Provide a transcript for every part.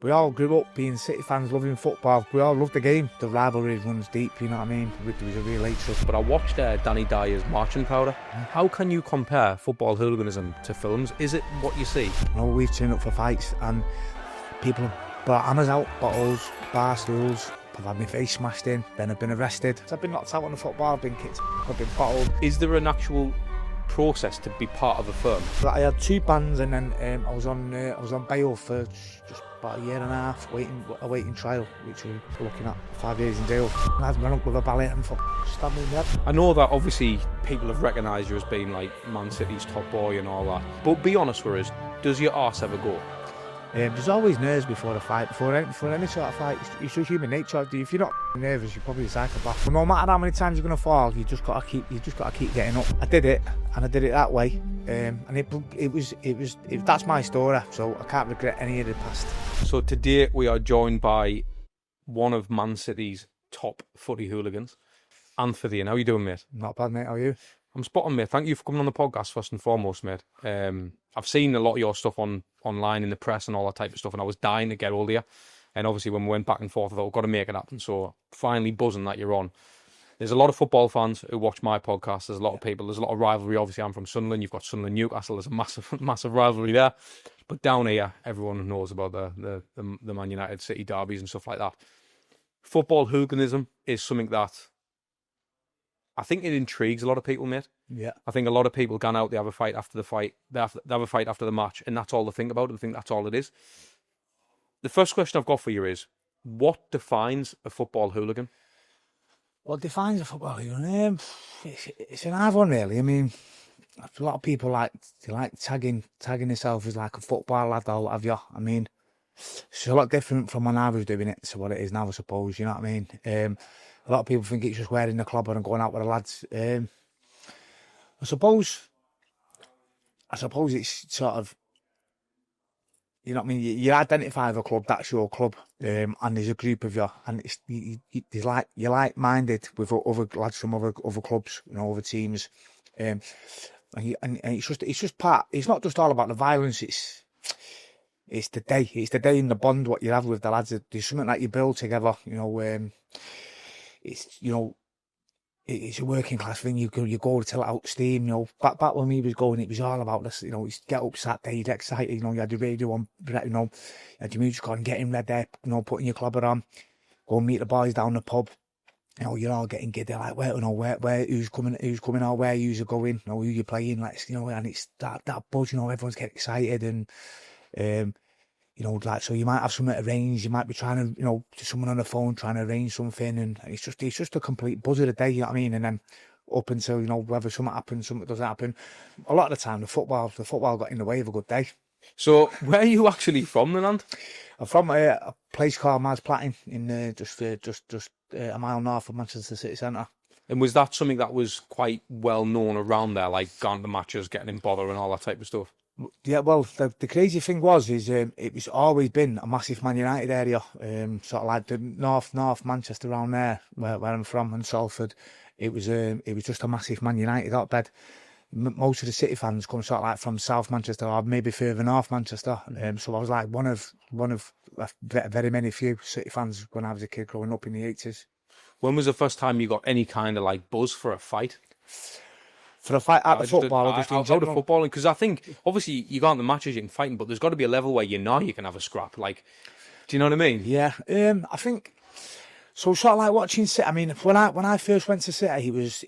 we all grew up being City fans, loving football. We all loved the game. The rivalry runs deep, you know what I mean? There was a real hate stuff. But I watched Danny Dyer's Marching Powder. How can you compare football hooliganism to films? Is it what you see? We've turned up for fights and people have brought hammers out, bottles, bar stools. I've had my face smashed in, then I've been arrested. I've been knocked out on the football, I've been kicked, I've been bottled. Is there an actual process to be part of a firm? I had 2 bans and then I was on bail for just about a year and a half, awaiting trial, which we're looking at 5 years in jail. I had run up with a ballet and stabbed me in the head. I know that obviously people have recognised you as being like Man City's top boy and all that, but be honest with us, does your arse ever go? There's always nerves before a fight, before any sort of fight. It's just human nature. If you're not nervous, you're probably a psychopath. No matter how many times you're gonna fall, you just gotta keep getting up. I did it, and I did it that way, and that's my story. So I can't regret any of the past. So today we are joined by one of Man City's top footy hooligans, Phythian. How are you doing, mate? Not bad, mate. How are you? I'm spot on, mate. Thank you for coming on the podcast first and foremost, mate. I've seen a lot of your stuff online in the press and all that type of stuff, and I was dying to get hold of you. And obviously when we went back and forth, I thought, we've got to make it happen. So finally buzzing that you're on. There's a lot of football fans who watch my podcast. There's a lot of people. There's a lot of rivalry. Obviously, I'm from Sunderland. You've got Sunderland Newcastle. There's a massive rivalry there. But down here, everyone knows about the Man United City derbies and stuff like that. Football hooliganism is something that I think it intrigues a lot of people, mate. Yeah. I think a lot of people gone out, they have a fight after the fight, they have a fight after the match, and that's all they think about. They think that's all it is. The first question I've got for you is, what defines a football hooligan? What defines a football hooligan? It's an hard one, really. I mean, a lot of people like tagging themselves as like a football lad or what have you. I mean, it's a lot different from when I was doing it to what it is now, I suppose. You know what I mean? A lot of people think it's just wearing the clobber and going out with the lads. I suppose it's sort of, you know what I mean? You identify with a club, that's your club, and there's a group of you, and you're like-minded with other lads from other clubs, you know, other teams, and it's just part. It's not just all about the violence. It's the day and the bond what you have with the lads. There's something that you build together, you know. It's a working class thing. You go to let out steam. You know, back when we was going, it was all about this. You know, you get up Saturday, you get excited. You know, you had the radio on. You know, you had your music on, getting ready. You know, putting your clobber on. Go and meet the boys down the pub. You know, you're all getting giddy, like where who's coming or where you're going. You know, who you're playing. Like, you know, and it's that buzz. You know, everyone's getting excited and you know, like, so you might have something arranged, you might be trying to, you know, to someone on the phone trying to arrange something, and it's just a complete buzz of the day, you know what I mean? And then up until, you know, whether something happens, something doesn't happen, a lot of the time the football got in the way of a good day. So where are you actually from, Nanand? I'm from a place called Mars Platting in just a mile north of Manchester City Centre. And was that something that was quite well known around there, like going to matches, getting in bother and all that type of stuff? Yeah, well, the crazy thing is it was always been a massive Man United area, sort of like the North Manchester around there, where I'm from, and Salford. It was just a massive Man United hotbed. Most of the City fans come sort of like from South Manchester or maybe further north Manchester. So I was like one of very many few City fans when I was a kid growing up in the 80s. When was the first time you got any kind of like buzz for a fight? For a fight at the football, or just in general? Out of footballing, because I think obviously you go on the matches, you can fight, but there's got to be a level where you know you can have a scrap. Like, do you know what I mean? Yeah, I think so. Sort of like watching City. I mean, when I first went to City, he was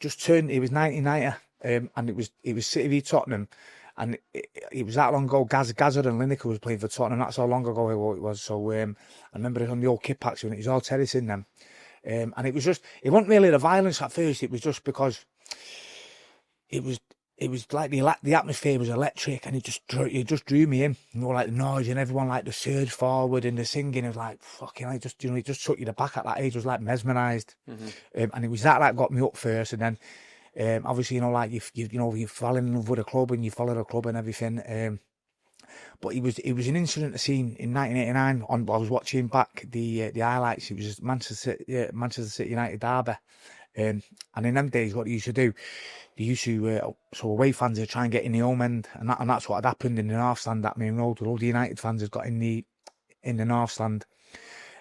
just turned. He was 1990, and it was City v Tottenham, and it was that long ago. Gazza and Lineker was playing for Tottenham. That's how long ago it was. So I remember it on the old kit packs when it was all terrace in them, and it wasn't really the violence at first. It was just because it was like the atmosphere was electric, and it just drew me in. You know, like the noise and everyone, like the surge forward and the singing. It was like fucking, it just took you back at that age. I was like mesmerised, and it was that got me up first, and then obviously, you know, like you fall in love with a club and you follow the club and everything. But it was an incident I seen in 1989. I was watching back the highlights. It was Manchester City United derby. And in them days, what they used to do, so away fans would try and get in the home end, and that's what had happened in the north stand at Main Road. All the United fans had got in the in the North Stand.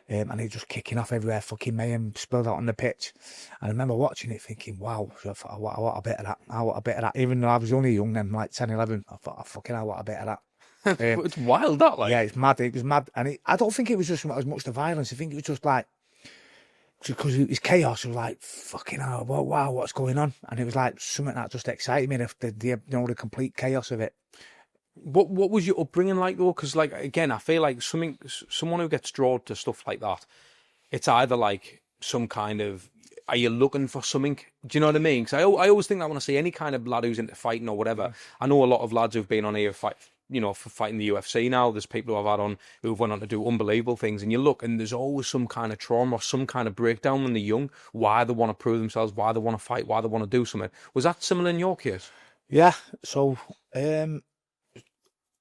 And he was just kicking off everywhere, fucking mayhem spilled out on the pitch. And I remember watching it thinking, wow, I want a bit of that. I want a bit of that. Even though I was only young then, like 10, 11, I thought, I want a bit of that. It's wild, that, like. Yeah, it's mad. It was mad. And I don't think it was just as much the violence. I think it was just like, because it was chaos. It was like, fucking hell, wow, what's going on? And it was like something that just excited me, the complete chaos of it. What was your upbringing like, though? Because, like, again, I feel like someone who gets drawn to stuff like that, it's either like some kind of, are you looking for something? Do you know what I mean? Because I always think that when I see any kind of lad who's into fighting or whatever, I know a lot of lads who've been on here for fighting the UFC now. There's people who I've had on who've went on to do unbelievable things, and you look, and there's always some kind of trauma or some kind of breakdown when they're young, why they want to prove themselves, why they want to fight, why they want to do something. Was that similar in your case? Yeah, so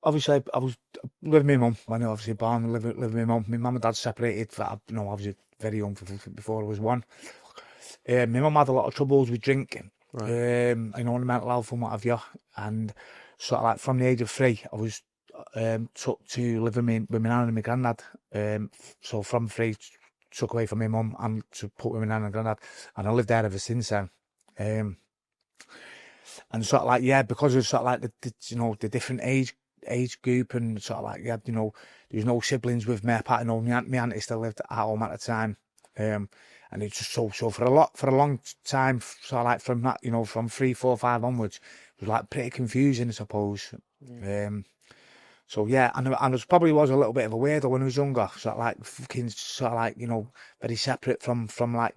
obviously I was living with my mum when I was obviously born, living with my mum. My mum and dad separated, I was very young, before I was one. My mum had a lot of troubles with drinking, right. Mental health and what have you, and sort of like from the age of 3, I was took to live with my nan and my granddad. So from 3, took away from my mum and to put with my nan and granddad, and I lived there ever since then. And sort of like, yeah, because of sort of like the different age group, and sort of like, yeah, there was no siblings with me apart. My auntie still lived at home at the time. And it's just so for a long time, sort of like from that, from 3, 4, 5 onwards, it was like pretty confusing, I suppose. So yeah, and I probably was a little bit of a weirdo when I was younger, sort of like fucking, sort of like, very separate from like,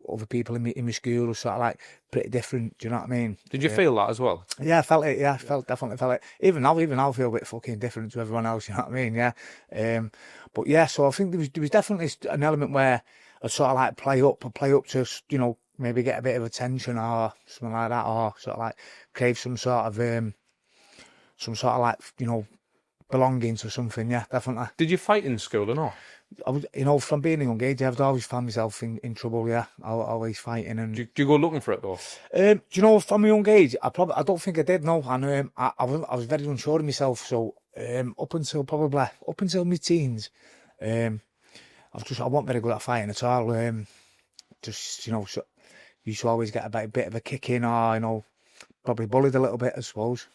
other people in my school, sort of like pretty different. Do you know what I mean? Did you feel that as well? Yeah, I felt it. Yeah, definitely felt it. Even now, I feel a bit fucking different to everyone else. You know what I mean? Yeah. But yeah, so I think there was definitely an element where I sort of like play up to, maybe get a bit of attention or something like that, or sort of like crave some sort of like, belonging to something. Yeah, definitely. Did you fight in school or not? I was, from being a young age, I've always found myself in trouble. Yeah, always fighting. And do you go looking for it though? Do you know, from a young age, I don't think I did. No, and I was very unsure of myself. So up until my teens, I wasn't very good at fighting at all. Used to always get a bit of a kick in, or probably bullied a little bit, I suppose.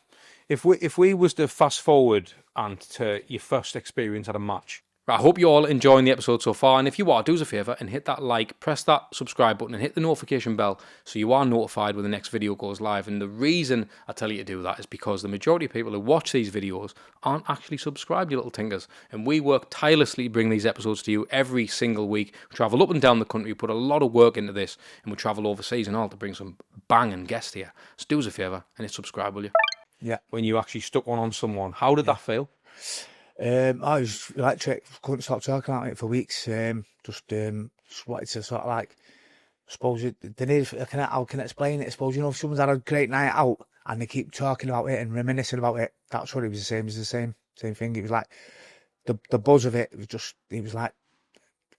If we was to fast forward and to your first experience at a match. I hope you're all enjoying the episode so far, and if you are, do us a favour and hit that like, press that subscribe button and hit the notification bell so you are notified when the next video goes live. And the reason I tell you to do that is because the majority of people who watch these videos aren't actually subscribed, you little tinkers, and we work tirelessly to bring these episodes to you every single week. We travel up and down the country, put a lot of work into this, and we travel overseas and all to bring some banging guests here. So do us a favour and hit subscribe, will you? Yeah. When you actually stuck one on someone, how did that feel? I was electric, couldn't stop talking about it for weeks. Just wanted to sort of like, I suppose, how can I explain it? I suppose, if someone's had a great night out and they keep talking about it and reminiscing about it, that's what it was the same. It was the same thing. It was like, the buzz of it was like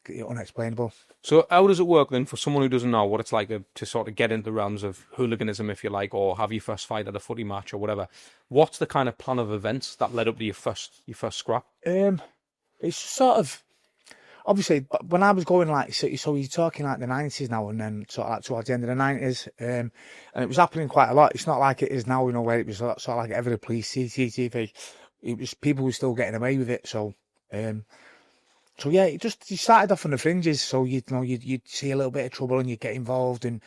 unexplainable. So how does it work then for someone who doesn't know what it's like to sort of get into the realms of hooliganism, if you like, or have your first fight at a footy match or whatever? What's the kind of plan of events that led up to your first scrap? It's sort of, obviously, when I was going like, so you're talking like the 90s now, and then sort of like towards the end of the 90s, and it was happening quite a lot. It's not like it is now, where it was sort of like every police, CCTV. It was, people were still getting away with it, so yeah, you started off on the fringes, so you'd see a little bit of trouble and you'd get involved, and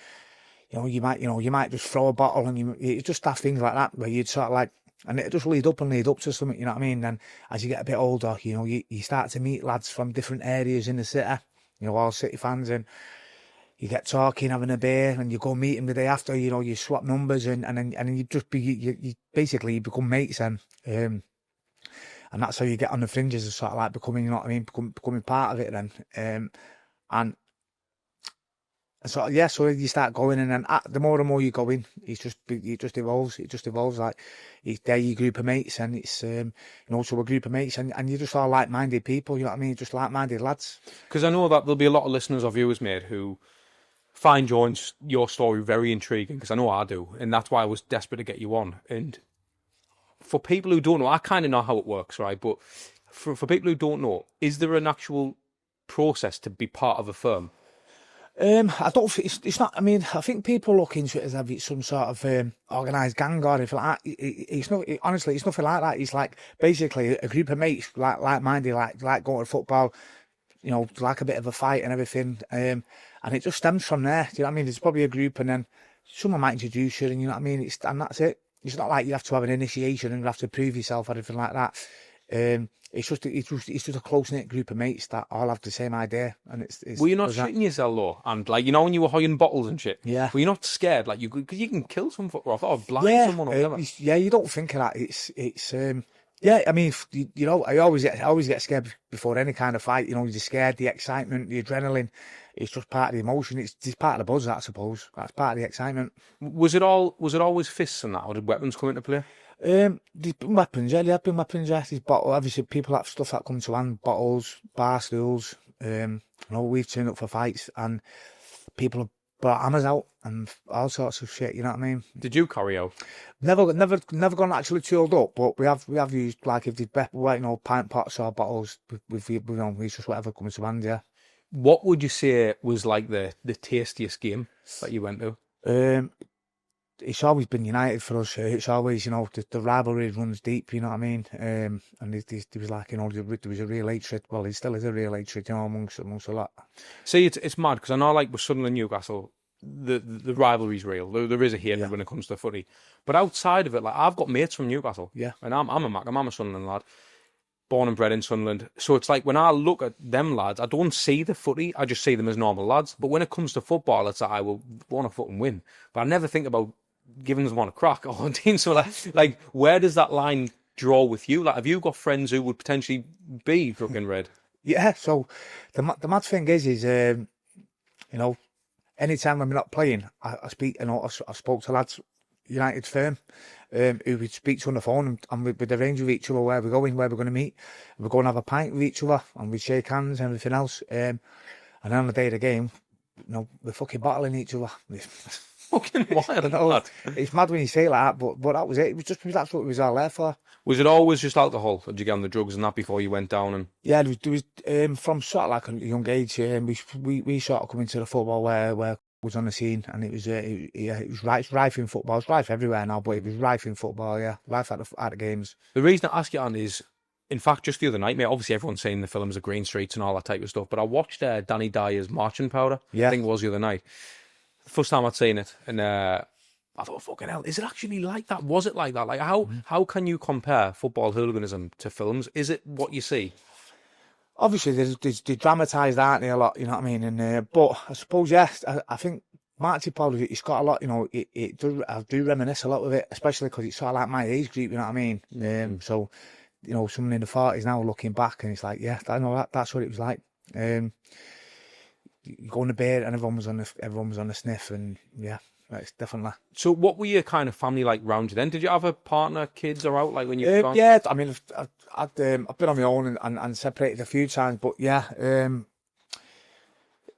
you might just throw a bottle, and you just have things like that where you'd sort of like, and it just lead up to something, you know what I mean? Then as you get a bit older, you start to meet lads from different areas in the city, all City fans, and you get talking, having a beer, and you go meet them the day after, you swap numbers, and then you basically become mates, and that's how you get on the fringes, of sort of like becoming, becoming part of it then. And so, yeah, so you start going, and then the more and more you go in, it just evolves. It just evolves, like, they're your group of mates, and it's, so a group of mates, and you're just all like-minded people, you know what I mean? Just like-minded lads. Because I know that there'll be a lot of listeners or viewers, mate, who find your story very intriguing, because I know I do, and that's why I was desperate to get you on. And for people who don't know, I kind of know how it works, right? But for people who don't know, is there an actual process to be part of a firm? I don't think it's not. I mean, I think people look into it as if it's some sort of organised gang or anything like that. It's not. Honestly, it's nothing like that. It's like basically a group of mates, like-minded, like going to football. You know, like a bit of a fight and everything. And it just stems from there. Do you know what I mean? There's probably a group, and then someone might introduce you, and you know what I mean. And that's it. It's not like you have to have an initiation and you have to prove yourself or anything like that. It's just a close knit group of mates that all have the same idea, and it's. Were you not shitting yourself though? And like, you know, when you were hoying bottles and shit, yeah. Were you not scared? Like, because you can kill some football off or blind someone or whatever. Yeah, you don't think of that. It's. Yeah, I mean, you know, I always get scared before any kind of fight. You know, you're scared, the excitement, the adrenaline. It's just part of the emotion. It's just part of the buzz, I suppose. That's part of the excitement. Was it always fists and that, or did weapons come into play? There's been weapons, yeah. There have been weapons, yeah. There's obviously people have stuff that come to hand, bottles, bar stools. You know, we've turned up for fights and people have brought hammers out and all sorts of shit. You know what I mean? Did you carry out? Never gone actually tooled up, but we have used, like, if there's, you know, pint pots or bottles, we've you know, we just whatever comes to hand, yeah. What would you say was like the tastiest game that you went to? It's always been United for us. It's always, you know, the rivalry runs deep, you know what I mean? And there was like, you know, there was a real hatred. Well, there still is a real hatred, you know, amongst a lot. See, it's mad, because I know, like, with Sunderland and Newcastle, the rivalry's real. There is a hatred when it comes to footy. But outside of it, like, I've got mates from Newcastle. Yeah. And I'm a Mac, I'm a Sunderland lad. Born and bred in Sunderland. So it's like, when I look at them lads, I don't see the footy, I just see them as normal lads. But when it comes to football, it's like, I will want to fucking win. But I never think about giving someone a crack or doing something like, where does that line draw with you? Like, have you got friends who would potentially be fucking red? Yeah, so the mad thing is, you know, anytime when we're not playing, I speak, you know, I spoke to lads, United firm, who would speak to on the phone, and we'd arrange with each other where we're going, where we're going to meet. We're going to have a pint with each other, and we'd shake hands and everything else. And then on the day of the game, you know, we're fucking battling each other. Fucking wild. Know, it's mad when you say it like that, but that was it. That's what it was all there for. Was it always just alcohol? Or did you get on the drugs and that before you went down? And yeah, there was from sort of like a young age, we sort of come into the football where was on the scene, and it was rife in football. It's rife everywhere now, but it was rife in football. Yeah, rife at the games. The reason I ask you on is, in fact, just the other night, mate, obviously everyone's saying the films are Green Streets and all that type of stuff, but I watched Danny Dyer's Marching Powder. Yeah. I think it was the other night. First time I'd seen it, and I thought, fucking hell, is it actually like that? Was it like that? Like, how can you compare football hooliganism to films? Is it what you see? Obviously, they dramatise, aren't they, a lot, you know what I mean? And but I suppose, yes, I think Marty Powder, it's got a lot, you know, I do reminisce a lot with it, especially because it's sort of like my age group, you know what I mean? So, you know, someone in the 40s now looking back, and it's like, yeah, I know that's what it was like. You go on the beer and everyone was on the sniff, and yeah, it's definitely. So what were your kind of family like round you then? Did you have a partner, kids are out, like when you yeah, I mean, I've been on my own and separated a few times, but yeah,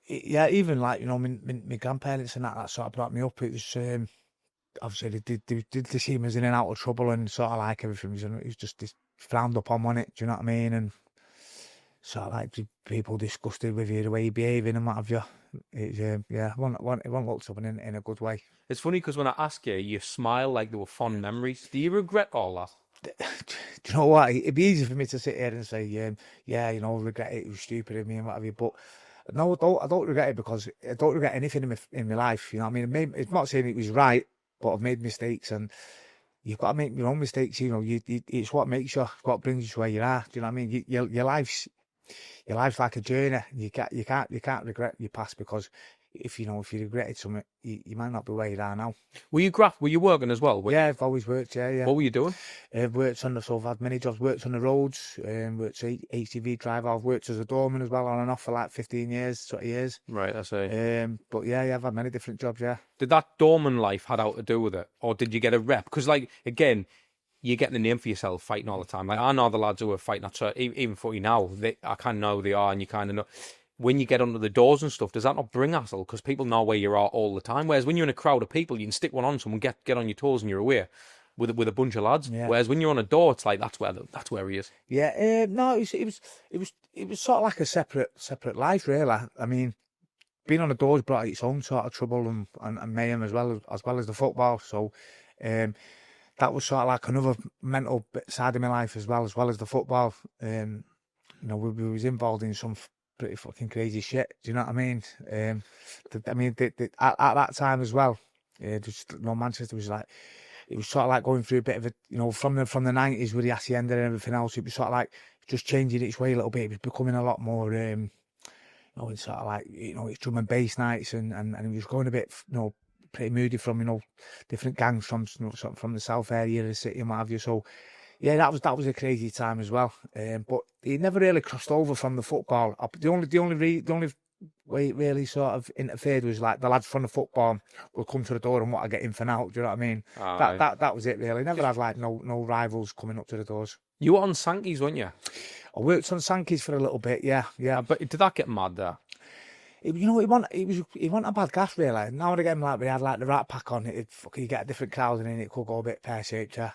yeah, even like, you know, my grandparents and that sort of brought me up. It was obviously they did see me as in and out of trouble, and sort of like everything was, it was just frowned upon on it. Do you know what I mean? And sort of like people disgusted with you, the way you're behaving and what have you. It's, yeah, it won't look something in a good way. It's funny because when I ask you, you smile like they were fond memories. Do you regret all that? Do you know what? It'd be easy for me to sit here and say, yeah, you know, regret it was stupid of me and what have you. But no, I don't regret it, because I don't regret anything in my life. You know what I mean? It's not saying it was right, but I've made mistakes, and you've got to make your own mistakes. You know, it's what makes you, what brings you to where you are. Do you know what I mean? Your life's like a journey. You can't regret your past, because if you regretted something, you might not be where you are now. Were you working as well? Yeah, I've always worked. Yeah. What were you doing? Worked on I've had many jobs. Worked on the roads. Worked as HTV driver. I've worked as a doorman as well, on and off for like 15 years, 20 years. Right, I see. But yeah, I've had many different jobs. Yeah. Did that doorman life had out to do with it, or did you get a rep? Because, like, again, you're getting a name for yourself fighting all the time. Like, I know the lads who are fighting, even footy now, I kind of know who they are, and you kind of know. When you get under the doors and stuff, does that not bring hassle? Because people know where you are all the time. Whereas when you're in a crowd of people, you can stick one on someone, get on your toes, and you're aware. with a bunch of lads. Yeah. Whereas when you're on a door, it's like that's where he is. Yeah, no, it was sort of like a separate life, really. I mean, being on the doors brought its own sort of trouble and mayhem as well as the football. So, that was sort of like another mental side of my life as well as the football. You know, we was involved in some pretty fucking crazy shit. Do you know what I mean? At that time as well, just you know, Manchester was like, it was sort of like going through a bit of a, you know, from the 90s with the Hacienda and everything else. It was sort of like just changing its way a little bit. It was becoming a lot more, you know, it's sort of like, you know, it's drum and bass nights and it was going a bit, you know, pretty moody from, you know, different gangs from, you know, sort of from the south area of the city and what have you. So yeah, that was a crazy time as well. But it never really crossed over from the football. The only way it really sort of interfered was like the lads from the football would come to the door and want to get in for now. Do you know what I mean? That was it really. Never had like no rivals coming up to the doors. You were on Sankey's, weren't you? I worked on Sankey's for a little bit. Yeah. But did that get mad there? You know, it wasn't a bad gas really. Now and again, like we had like the Rat Pack on it, you get a different crowd and it could go a bit pear-shaped. Yeah.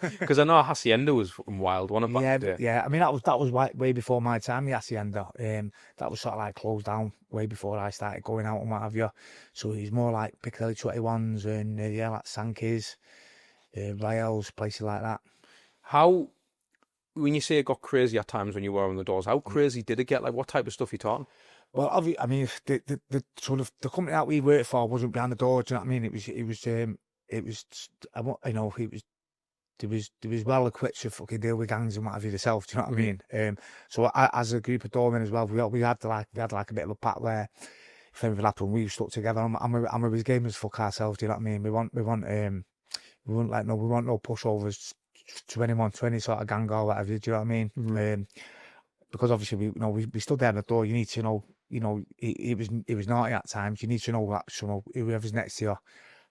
Because I know Hacienda was fucking wild, wasn't it? Yeah. I mean, that was way before my time, the Hacienda. That was sort of like closed down way before I started going out and what have you. So it was more like Piccadilly 21s and like Sankey's, Rails, places like that. How, when you say it got crazy at times when you were on the doors, how crazy did it get? Like, what type of stuff are you talking? Well, I mean, the sort of the company that we worked for wasn't behind the door. Do you know what I mean? It was, you know, There was well equipped to fucking deal with gangs and what have you yourself. Do you know what I mean? So as a group of doormen as well, we had like a bit of a pact where if anything happened, we stuck together. And we was game as fuck ourselves. Do you know what I mean? We want no pushovers to anyone, to any sort of gang or whatever. Do you know what I mean? Because obviously we stood there at the door. You need to know. You know, it was naughty at times. You need to know that whoever's next to you,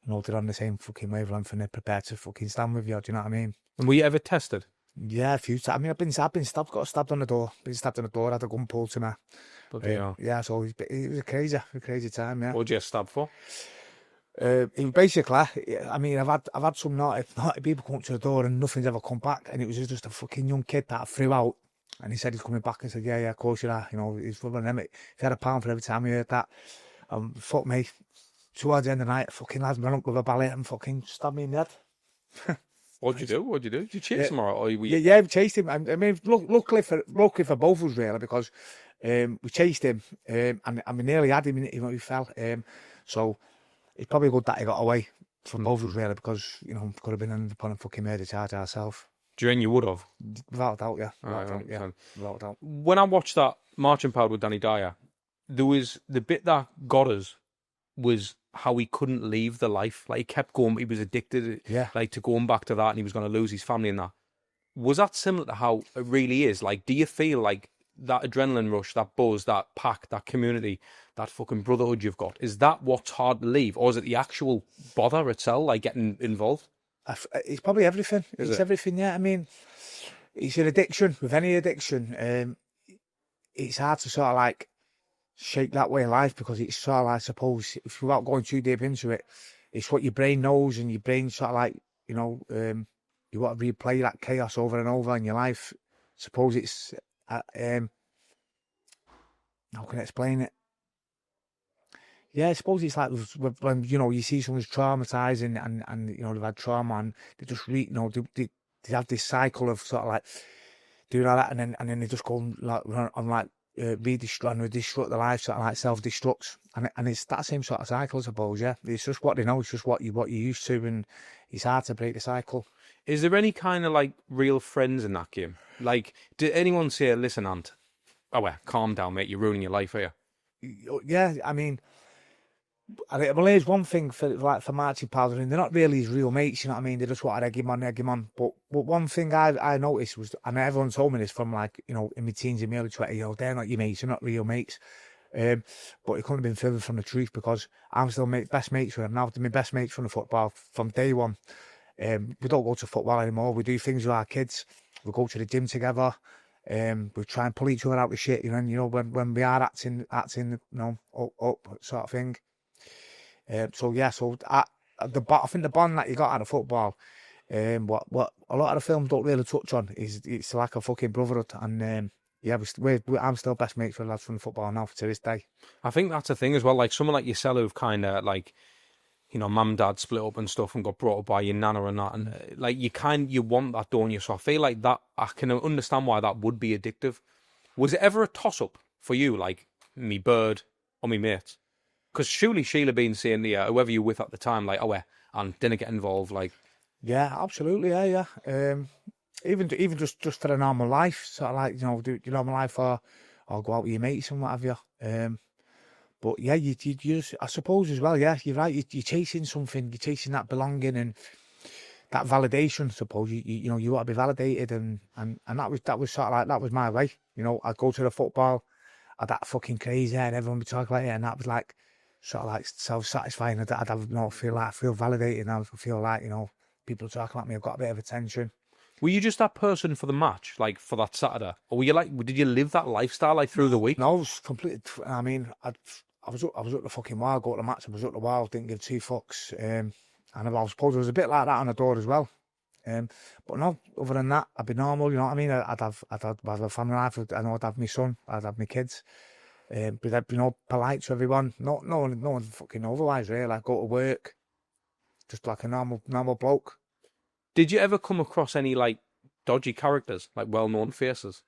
you know, they're on the same fucking wavelength and they're prepared to fucking stand with you. Do you know what I mean? And were you ever tested? Yeah, a few times. I mean, I've been stabbed, got stabbed on the door. Been stabbed on the door, had a gun pulled to me. Yeah, so it was a crazy time. Yeah. What did you get stabbed for? Basically, I mean, I've had some naughty people come up to the door and nothing's ever come back, and it was just a fucking young kid that I threw out. And he said he's coming back and said, yeah, of course you are. You know, he's one of them. If he had £1 for every time he heard that, fuck me. Towards the end of the night, fucking lads ran up with a ballet and fucking stabbed me in the head. What'd you do? Did you chase him or you... Yeah, we chased him. I mean, luckily for both of us really, because we chased him and we nearly had him when he fell. So it's probably good that he got away from both of us really, because, you know, could have been ended upon a fucking murder charge ourselves. Do you think you would have? Without a doubt, yeah. Without a doubt. When I watched that Marching Powder with Danny Dyer, there was the bit that got us was how he couldn't leave the life. Like, he kept going, he was addicted like to going back to that, and he was going to lose his family and that. Was that similar to how it really is? Like, do you feel like that adrenaline rush, that buzz, that pack, that community, that fucking brotherhood you've got, is that what's hard to leave? Or is it the actual bother itself, like getting involved? It's probably everything. It's everything, yeah. I mean, it's an addiction. With any addiction, it's hard to sort of like shake that way of life, because it's sort of like, I suppose, if without going too deep into it, it's what your brain knows, and your brain sort of like, you know, you want to replay that chaos over and over in your life. Suppose it's, how can I explain it? Yeah, I suppose it's like when, you know, you see someone's traumatised and you know, they've had trauma and they just you know, they have this cycle of sort of like doing all that, and then they just go like on like destruct their life, sort of like self-destructs, and it's that same sort of cycle, I suppose. Yeah, it's just what they know, it's just what you're used to, and it's hard to break the cycle. Is there any kind of like real friends in that game? Like, did anyone say, "Listen, Ant, calm down, mate, you're ruining your life here"? Yeah, I mean, well, here's one thing for Marching Powder, and they're not really his real mates, you know what I mean? They just want to egg him on. But one thing I noticed was, and everyone told me this from, like, you know, in my teens and my early 20s, you know, they're not your mates, they're not real mates. But it couldn't have been further from the truth, because I'm still best mates with them now. They're my best mates from the football from day one. We don't go to football anymore. We do things with our kids. We go to the gym together. We try and pull each other out of shit, you know. And, you know, when we are acting, you know, up sort of thing. I think the bond that you got out of football What a lot of the films don't really touch on is it's like a fucking brotherhood, and yeah, I'm still best mates with lads from football now to this day. I think that's the thing as well. Like someone like yourself who've kind of like, you know, mum, dad split up and stuff and got brought up by your nana and that, and like you want that, don't you? So I feel like that I can understand why that would be addictive. Was it ever a toss up for you, like me bird or me mates? Because surely Sheila been saying to you, whoever you were with at the time, like, oh, and didn't get involved, like. Yeah, absolutely, yeah. Even just for a normal life, sort of like, you know, do your normal life, or go out with your mates and what have you. But yeah, you just, I suppose as well, yeah, you're right. You're chasing something, you're chasing that belonging and that validation. I suppose you know, you want to be validated, and that was sort of like, that was my way. You know, I'd go to the football, I'd that fucking crazy, and everyone would talk about it, and that was like sort of like self-satisfying. I'd have, you know, feel validated, and I feel like, you know, people talking about me, I've got a bit of attention. Were you just that person for the match, like for that Saturday, or were you like, did you live that lifestyle like through the week? No, I was completely. I mean, I was up the fucking wall. Go to the match, I was up the wall. Didn't give two fucks. And I suppose it was a bit like that on the door as well. But no, other than that, I'd be normal. You know what I mean? I'd have a family life. I know I'd have my son. I'd have my kids. But I'd be, you know, polite to everyone. No one fucking otherwise really. I go to work, just like a normal bloke. Did you ever come across any like dodgy characters, like well-known faces?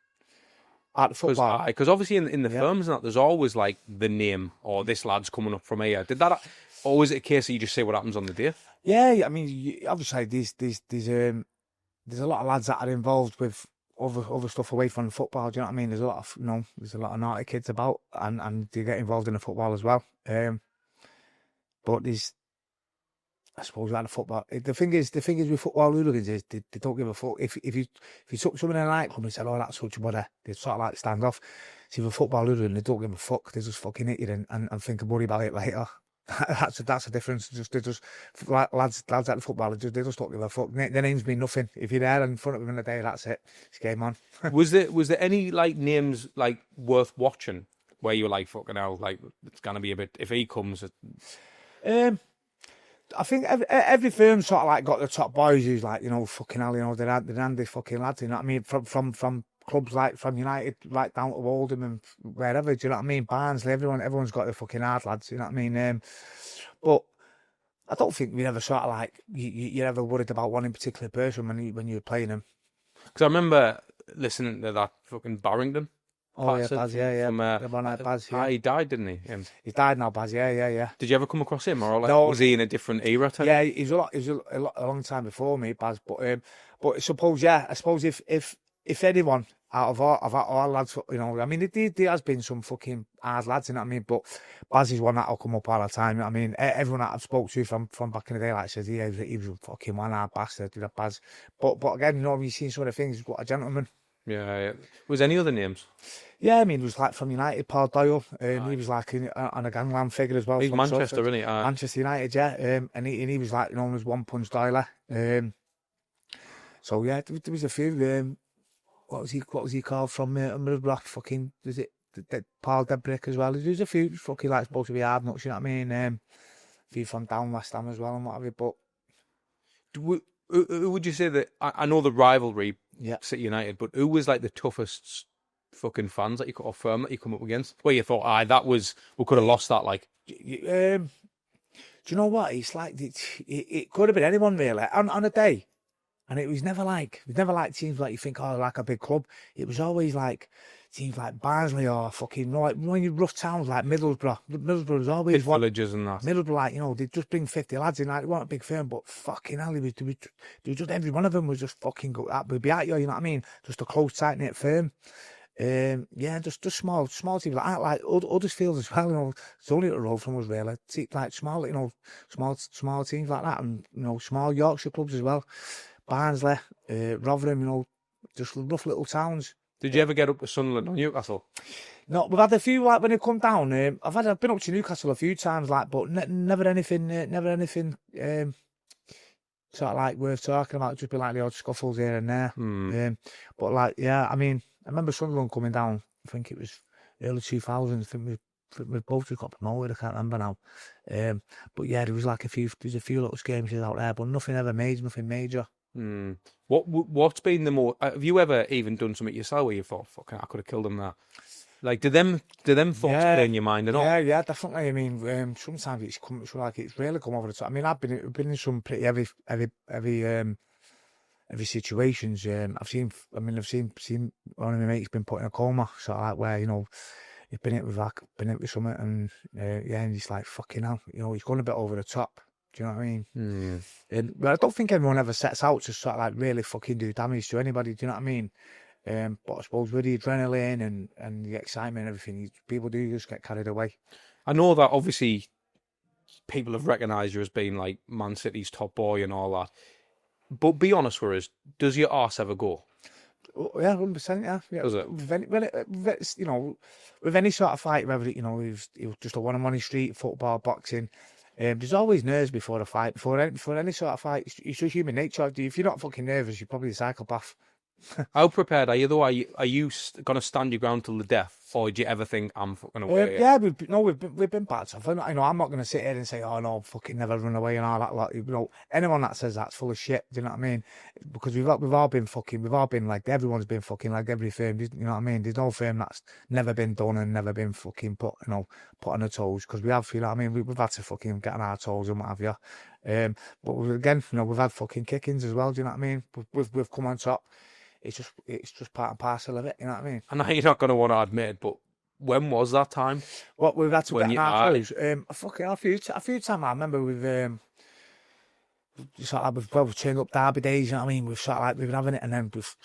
At the football? Because obviously in the films and that, there's always like the name or this lad's coming up from here. Did that, or was it a case that you just say what happens on the day? Yeah, I mean, obviously there's a lot of lads that are involved with other stuff away from football. Do you know what I mean? There's a lot of, you know, there's a lot of naughty kids about, and they get involved in the football as well. But there's, I suppose, like the football. The thing is with football hooligans is they don't give a fuck. If you took someone in a nightclub and said, "Oh, that's such a body," they'd sort of like stand off. See, with football hooligan, they don't give a fuck. They just fucking hit you and think worry about it later. that's a difference. They just lads at the football, they just don't give a fuck. Their names mean nothing. If you're there in front of them in the day, that's it. It's game on. Was there any like names like worth watching where you were like, fucking hell, like it's gonna be a bit, if he comes? I think every firm sort of like got the top boys who's like, you know, fucking hell, you know, they're handy fucking lads, you know what I mean? From clubs like from United right down to Oldham and wherever, do you know what I mean? Barnsley, everyone's got the fucking hard lads, you know what I mean? But I don't think we ever sort of like, you're ever worried about one in particular person when you're playing them. Because I remember listening to that fucking Barrington. Oh yeah, Baz, yeah. From, Baz, yeah. He died, didn't he? He's died now, Baz. Yeah. Did you ever come across him, or like, no, was he in a different era? Yeah, he was a long time before me, Baz. But I suppose if anyone out of our lads, you know, I mean, there has been some fucking hard lads, you know what I mean? But Baz is one that'll come up all the time. You know what I mean, everyone that I've spoke to from back in the day, like says, he was a fucking one hard bastard, you know, Baz. But again, you know, you've seen some of the things. What a gentleman. Yeah. Was any other names? Yeah, I mean, it was like from United, Paul Doyle. He was like on a gangland figure as well. He's Manchester, isn't he? Manchester United, yeah. And he was like known as One Punch Doyle. So yeah, there was a few. What was he called from Middlesbrough? Fucking, was it Paul Debrick as well? There's a few fucking like supposed to be hard nuts, you know what I mean? A few from down West Ham as well and what have you. But who would you say that? I know the rivalry, yeah, City United, but who was like the toughest fucking fans that you could, or firm that you come up against, where you thought, we could have lost that? Like, do you know what? It's like it could have been anyone really on a day, and it was never like teams like you think, oh, like a big club. It was always like teams like Barnsley or fucking, you know, like one of your rough towns like Middlesbrough. Middlesbrough was always one. Villages and that. Middlesbrough, like, you know, they just bring 50 lads in, like, they weren't a big firm, but fucking hell, they was just, every one of them was just fucking good. We'd be at you know what I mean? Just a close, tight-knit firm. Yeah, just small teams like Huddersfield as well, you know, it's only a road from us really. Like small, you know, small teams like that, and, you know, small Yorkshire clubs as well. Barnsley, Rotherham, you know, just rough little towns. Did you ever get up to Sunderland or Newcastle? No, we've had a few, like, when they come down. I've been up to Newcastle a few times, like, but never anything sort of like worth talking about. Just be like the odd scuffles here and there. But like, yeah, I mean, I remember Sunderland coming down. I think it was early 2000s. I think we both just got promoted. I can't remember now. But yeah, there was a few little skirmishes out there, but nothing ever major. What's been the more? Have you ever even done something yourself where you thought, "Fucking, I could have killed him there"? Like, do them thoughts play in your mind or not? Yeah, definitely. I mean, sometimes it's like it's really come over the top. I mean, I've been in some pretty heavy situations. I've seen one of my mates been put in a coma, sort of like where he's been hit with something, and and he's like fucking hell, he's going a bit over the top. Do you know what I mean? But I don't think everyone ever sets out to sort of like really fucking do damage to anybody. Do you know what I mean? But I suppose with the adrenaline and the excitement and everything, people do just get carried away. I know that obviously people have recognised you as being like Man City's top boy and all that. But be honest with us, does your arse ever go? Oh, yeah, 100%. Yeah. Does it? With any sort of fight, whether it was just a one-on-one in street, football, boxing, there's always nerves before a fight. Before any sort of fight, it's just human nature. If you're not fucking nervous, you're probably a psychopath. How prepared are you though? Are you going to stand your ground till the death, or do you ever think I'm fucking away? Yeah, we've been bad stuff. I'm not going to sit here and say, oh no, fucking never run away and all that lot. Anyone that says that's full of shit. Do you know what I mean? Because we've all been like, everyone's been fucking like every firm. You know what I mean? There's no firm that's never been done and never been fucking put on the toes. Because we have, you know what I mean? We've had to fucking get on our toes and what have you. But again, we've had fucking kickings as well. Do you know what I mean? We've come on top. It's just part and parcel of it, you know what I mean? I know you're not going to want to admit it, but when was that time? What we've had to When get you- our toes. Fucking a few times. I remember we've we've turned up derby days, you know what I mean? We've been having it, and then we've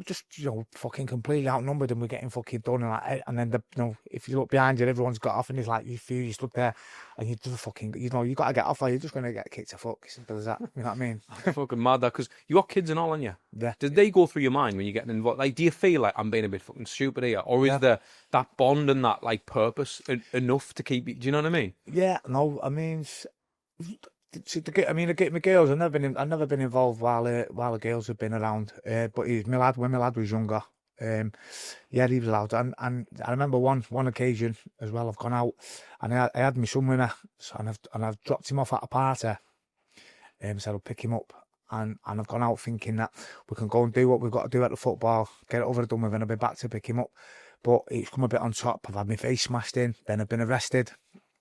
just fucking completely outnumbered, and we're getting fucking done, and then if you look behind you, everyone's got off, and it's like you stood there, and you just fucking you got to get off, or you're just gonna get kicked to fuck. Simple as that. You know what I mean? Fucking mad that, because you got kids and all, haven't you? Yeah. Did they go through your mind when you're getting involved? Like, do you feel like I'm being a bit fucking stupid here, or is there that bond and that like purpose enough to keep you? Do you know what I mean? Yeah. No. I mean. My girls. I've never been involved while the girls have been around. But when my lad was younger, he was allowed. And I remember one occasion as well. I've gone out and I had my son with me, and I've dropped him off at a party. Said I'll pick him up, and I've gone out thinking that we can go and do what we've got to do at the football, get it over and done with, and I'll be back to pick him up. But it's come a bit on top. I've had my face smashed in. Then I've been arrested.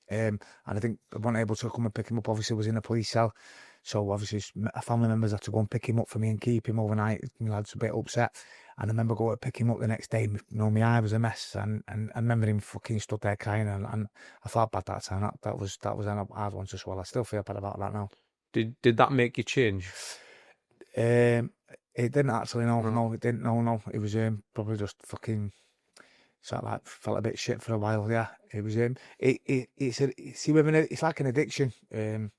And I think I wasn't able to come and pick him up. Obviously, was in a police cell, so obviously family members had to go and pick him up for me and keep him overnight. My lad's a bit upset, and I remember going to pick him up the next day. My eye was a mess, and I remember him fucking stood there crying, and I felt bad that time. That was a hard one to swallow. I still feel bad about that now. Did that make you change? It didn't actually. No, it didn't. No, it was probably just fucking. Sort of like felt a bit shit for a while. Yeah, it was it's like an addiction. You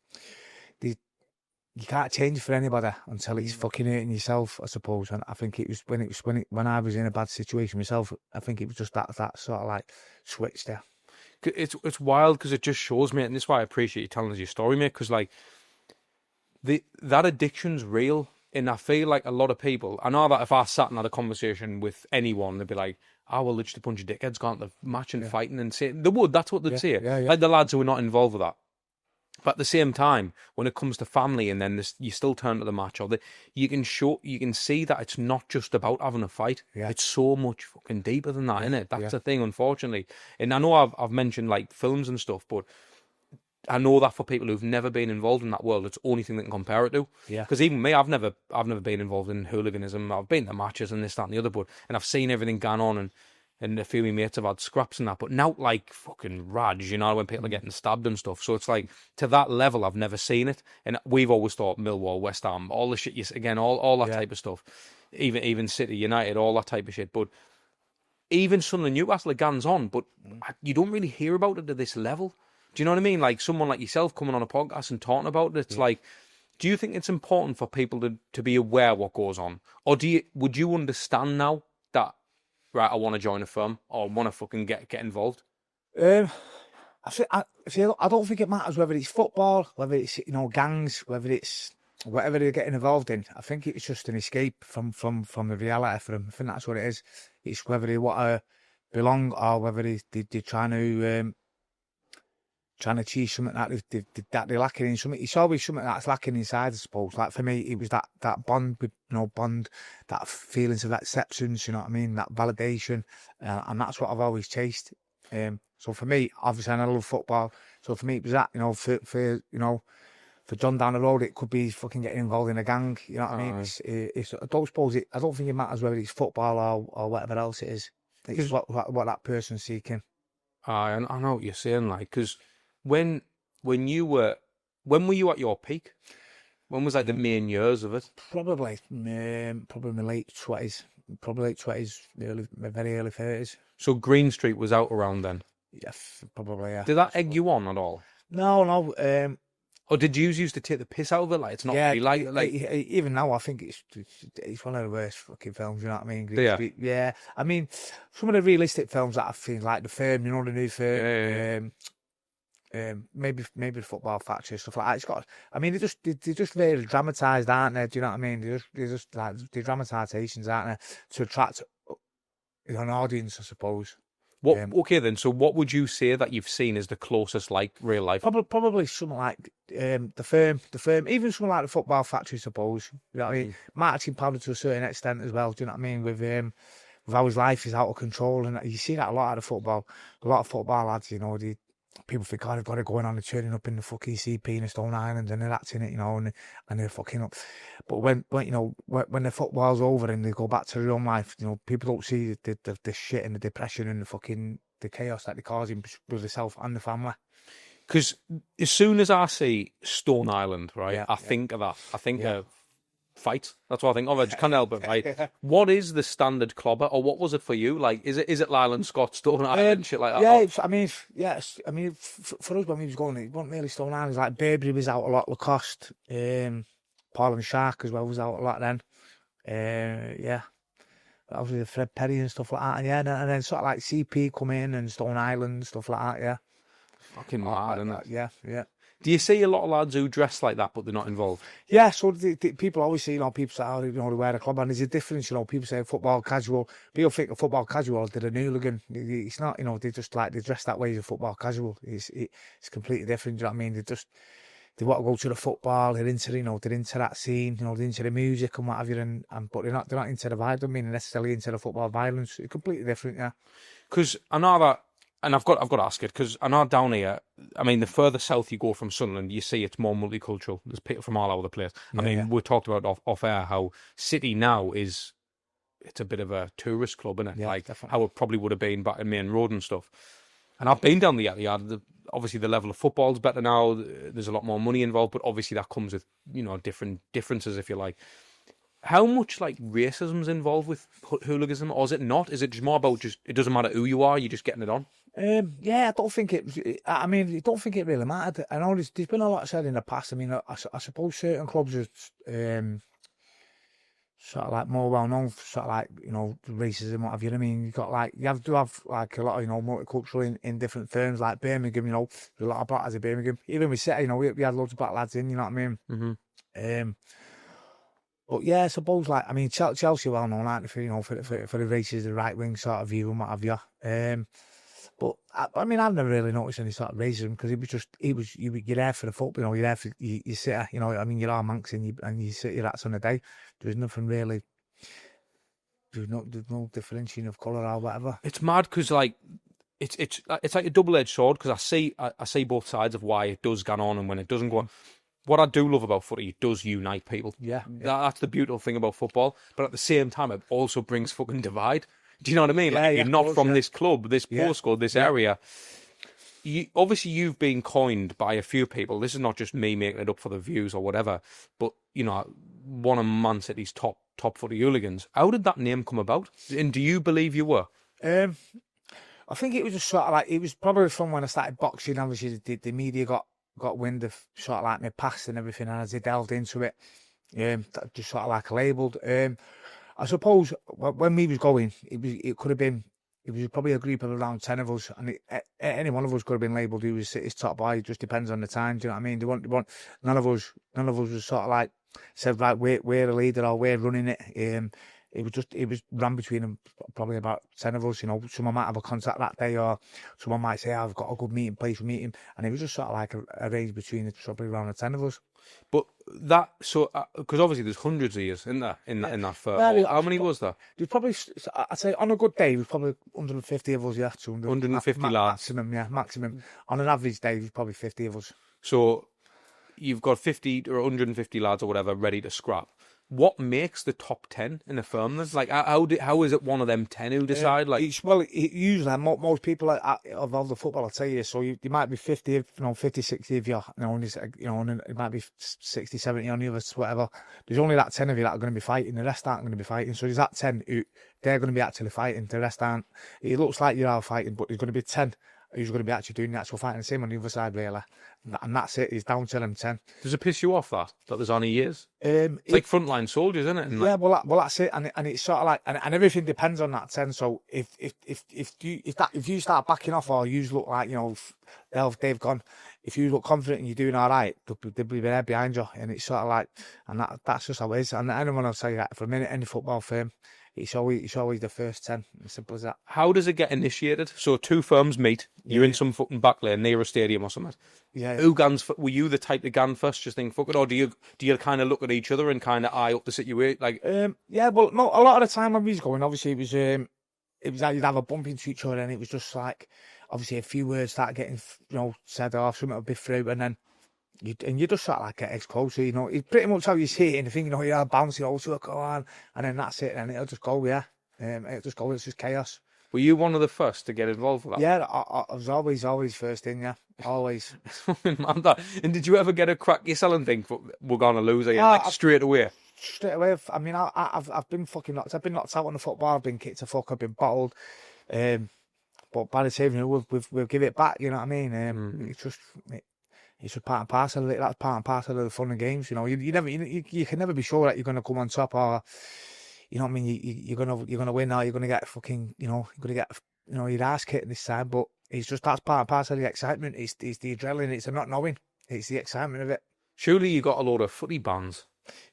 can't change for anybody until it's fucking hurting yourself, I suppose. And I think it was when I was in a bad situation myself. I think it was just that sort of like switch there. It's wild because it just shows me, and this is why I appreciate you telling us your story, mate. Because like that addiction's real. And I feel like a lot of people, I know that if I sat and had a conversation with anyone, they'd be like, oh, well, they're just a bunch of dickheads, can't they? Matching, fighting and saying, they would, that's what they'd say. Yeah. Like the lads who are not involved with that. But at the same time, when it comes to family and then you still turn to the match, you can see that it's not just about having a fight. Yeah. It's so much fucking deeper than that, isn't it? That's the thing, unfortunately. And I know I've mentioned like films and stuff, but I know that for people who've never been involved in that world, it's the only thing they can compare it to. Yeah. Because even me, I've never been involved in hooliganism. I've been to matches and this, that, and the other, and I've seen everything going on, and a few of my mates have had scraps and that. But now, like fucking rads, when people are getting stabbed and stuff. So it's like to that level, I've never seen it. And we've always thought Millwall, West Ham, all the shit. All that type of stuff. Even City, United, all that type of shit. But even Sunderland, Newcastle are guns on, but you don't really hear about it to this level. Do you know what I mean? Like someone like yourself coming on a podcast and talking about it, it's like, do you think it's important for people to be aware what goes on? Or would you understand now that, right, I want to join a firm or want to fucking get involved? I don't think it matters whether it's football, whether it's gangs, whether it's whatever they're getting involved in. I think it's just an escape from the reality for them. I think that's what it is. It's whether they want to belong or whether they're trying to trying to achieve something that they're lacking in something. It's always something that's lacking inside, I suppose. Like for me, it was that bond with, that feelings of acceptance, you know what I mean? That validation. And that's what I've always chased. So for me, obviously, I love football. So for me, it was that, for John down the road, it could be fucking getting involved in a gang. You know what I mean? I don't think it matters whether it's football or whatever else it is. It's what that person's seeking. I know what you're saying, like, because when were you at your peak? When was like the main years of it? Probably my late 20s, my very early 30s. So Green Street was out around then? Yeah, probably, yeah. Did that egg you on at all? No. Or did you used to take the piss out of it? Like, it's not really like... Even now, I think it's one of the worst fucking films, you know what I mean? Yeah. I mean, some of the realistic films that I've seen, like The Firm, the new Firm, maybe the Football Factory, stuff like that. It's got, I mean, they're just very dramatised, aren't they? Do you know what I mean? They're just like, they're dramatisations, aren't they? To attract an audience, I suppose. Okay then, so what would you say that you've seen is the closest like real life? Probably something like the firm, even something like the Football Factory, I suppose. You know what I mean? Marching powder to a certain extent as well. Do you know what I mean? With how his life is out of control, and you see that a lot out of football. A lot of football lads, people think, they've got to go on and turning up in the fucking CP in Stone Island and they're acting it, and they're fucking up. But when the football's over and they go back to their own life, people don't see the shit and the depression and the chaos that they're causing with themselves and the family. Because as soon as I see Stone Island, right, I think of that. I think of fight. That's what I think of. I just can't help it, right? What is the standard clobber, or what was it for you? Like, is it Lyland Scott, Stone Island, shit like that? Yeah, for us when we was going, it wasn't really Stone Island. Like Burberry was out a lot, Lacoste, Paul and Shark as well was out a lot then. Obviously the Fred Perry and stuff like that. And then sort of like CP come in and Stone Island, stuff like that, yeah. Fucking mad, isn't it? Yeah. Do you see a lot of lads who dress like that but they're not involved? Yeah, so people always say, people say, they wear a club, and there's a difference, people say football casual. People think of football casual, they're a hooligan. It's not, they just they dress that way as a football casual. It's completely different, do you know what I mean? They want to go to the football, they're into, they're into that scene, they're into the music and what have you, but they're not into the violence, necessarily into the football violence. It's completely different, yeah. Because I know that, and I've got to ask it, because I know down here, I mean, the further south you go from Sunderland, you see it's more multicultural. There's people from all over the place. We talked about off air how City now it's a bit of a tourist club, isn't it? Yeah, like definitely. How it probably would have been back in Main Road and stuff. And I've been down the Etihad. Obviously, the level of football's better now. There's a lot more money involved, but obviously that comes with different differences, if you like. How much like racism's involved with hooliganism, or is it not? Is it just more about it doesn't matter who you are, you're just getting it on? I don't think I don't think it really mattered. I know there's been a lot said in the past. I mean, I suppose certain clubs are sort of like more well known for sort of like, racism, what have you. I mean, you have to have like a lot of, multicultural in different firms, like Birmingham, there's a lot of black lads in Birmingham. Even with City, we had loads of black lads in, you know what I mean? Mm-hmm. But yeah, I suppose Chelsea well known, aren't they, for the racist, the right wing sort of view and what have you. But I've never really noticed any sort of racism, because you're there for the football, you're there for you sit, you're all Manx and you sit your rats on the day. There's nothing really. There's no differentiating of colour or whatever. It's mad because it's like a double-edged sword, because I see both sides of why it does go on and when it doesn't go on. What I do love about footy, it does unite people. Yeah. That's the beautiful thing about football. But at the same time, it also brings fucking divide. Do you know what I mean? You're not from this club, this postcode, this area. You've been coined by a few people. This is not just me making it up for the views or whatever. But, one of Man City's top footy hooligans. How did that name come about? And do you believe you were? I think it was just sort of like, it was probably from when I started boxing. Obviously, the media got wind of sort of like my past and everything, and as they delved into it, just sort of like labelled. I suppose when we was going, it could have been, it was probably a group of around 10 of us, and any one of us could have been labelled who was City's top boy. It just depends on the time. Do you know what I mean? They want none of us was sort of like said, right, we're a leader or we're running it. it was ran between them, probably about 10 of us. You know, someone might have a contact that day, or someone might say, I've got a good meeting place for meeting, and it was just sort of like arranged between probably around the 10 of us. But that, so, because obviously there's hundreds of years in there, in that firm. Well, How many was there? There's probably, I'd say on a good day, there's probably 150 of us, yeah. 200, 150 lads. Maximum, yeah, maximum. On an average day, there's probably 50 of us. So you've got 50 or 150 lads or whatever ready to scrap. What makes the top 10 in a firm then? Like, how is it one of them 10 who decide? Like, usually most people of all the football, I'll tell you, so you might be 50, 50, 60 of you, and it might be 60, 70 on the others, whatever. There's only that 10 of you that are going to be fighting, the rest aren't going to be fighting. So there's that 10 who, they're going to be actually fighting, the rest aren't. It looks like you are fighting, but there's going to be 10 who's going to be actually doing the actual fighting. The same on the other side, really. And that's it. It's down to them 10. Does it piss you off that there's only years? It's like frontline soldiers, isn't it? And yeah, well, that's it. And it's sort of like, and everything depends on that 10. So if you start backing off, or you look like, they've gone, if you look confident and you're doing all right, they'll be there behind you. And it's sort of like, and that's just how it is. And anyone will tell you that for a minute, any football firm, it's always the first 10. As simple as that. How does it get initiated? So two firms meet. You're in some fucking back lane near a stadium or something. Yeah. Who guns? Were you the type to gun first? Just think fuck it, or do you kind of look at each other and kind of eye up the situation? Like, yeah, well, no, a lot of the time when we was going, obviously it was like you'd have a bump into each other, and it was just like, obviously a few words start getting said off, something would be through, and then you just sort of like get closer, It's pretty much how you see it in the thing, you're bouncing also, go on, and then that's it, and it'll just go, yeah. It'll just go, it's just chaos. Were you one of the first to get involved with that? Yeah, I was always first in, yeah. Always. And did you ever get a crack yourself and think, we're going to lose again, straight away? Straight away. I mean, I've been fucking knocked. I've been knocked out on the football. I've been kicked to fuck. I've been bottled. But by the same, we'll give it back. You know what I mean? It's just part and parcel of it. That's part and parcel of the fun of games. You can never be sure that you're going to come on top, or you know what I mean. You're gonna win, or you're gonna get fucking you're gonna get your ass kicked this time. But it's just, that's part and parcel of the excitement. It's the adrenaline. It's the not knowing. It's the excitement of it. Surely you got a load of footy bands.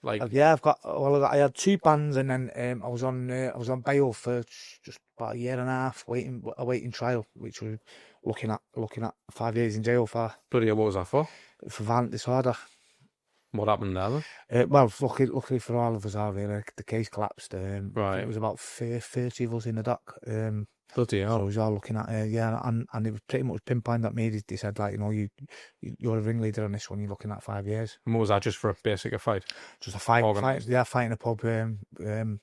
Like, yeah, I've got all of that. I had 2 bands, and then I was on bail for just about a year and a half, awaiting trial, which was looking at 5 years in jail for. Bloody hell, what was that for? For violent disorder. What happened there then? Well, luckily for all of us, the case collapsed. Right. It was about 30 of us in the dock. Bloody hell. So we was all looking at and it was pretty much pinpointed at me. They said, like, you're a ringleader on this one. You're looking at 5 years. And what was that, just for a fight? Just a fight. Yeah, fight in a pub. The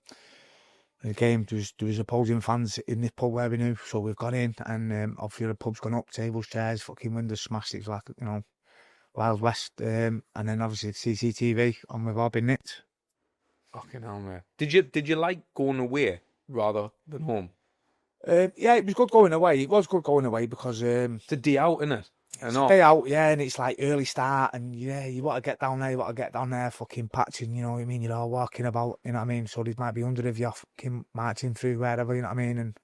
game, there was opposing fans in this pub where we knew, so we've gone in, and obviously the pub's gone up, tables, chairs, fucking windows smashed. It was like, Wild West, and then obviously CCTV, and we've all been nicked. Fucking hell, mate. Did you like going away rather than home? Yeah, it was good going away. It was good going away because it's a day out, innit? It's a day out, yeah, and it's like early start, and yeah, you want to get down there, fucking patching, you know what I mean? You're all walking about, you know what I mean? So there might be 100 of you fucking marching through wherever, you know what I mean? And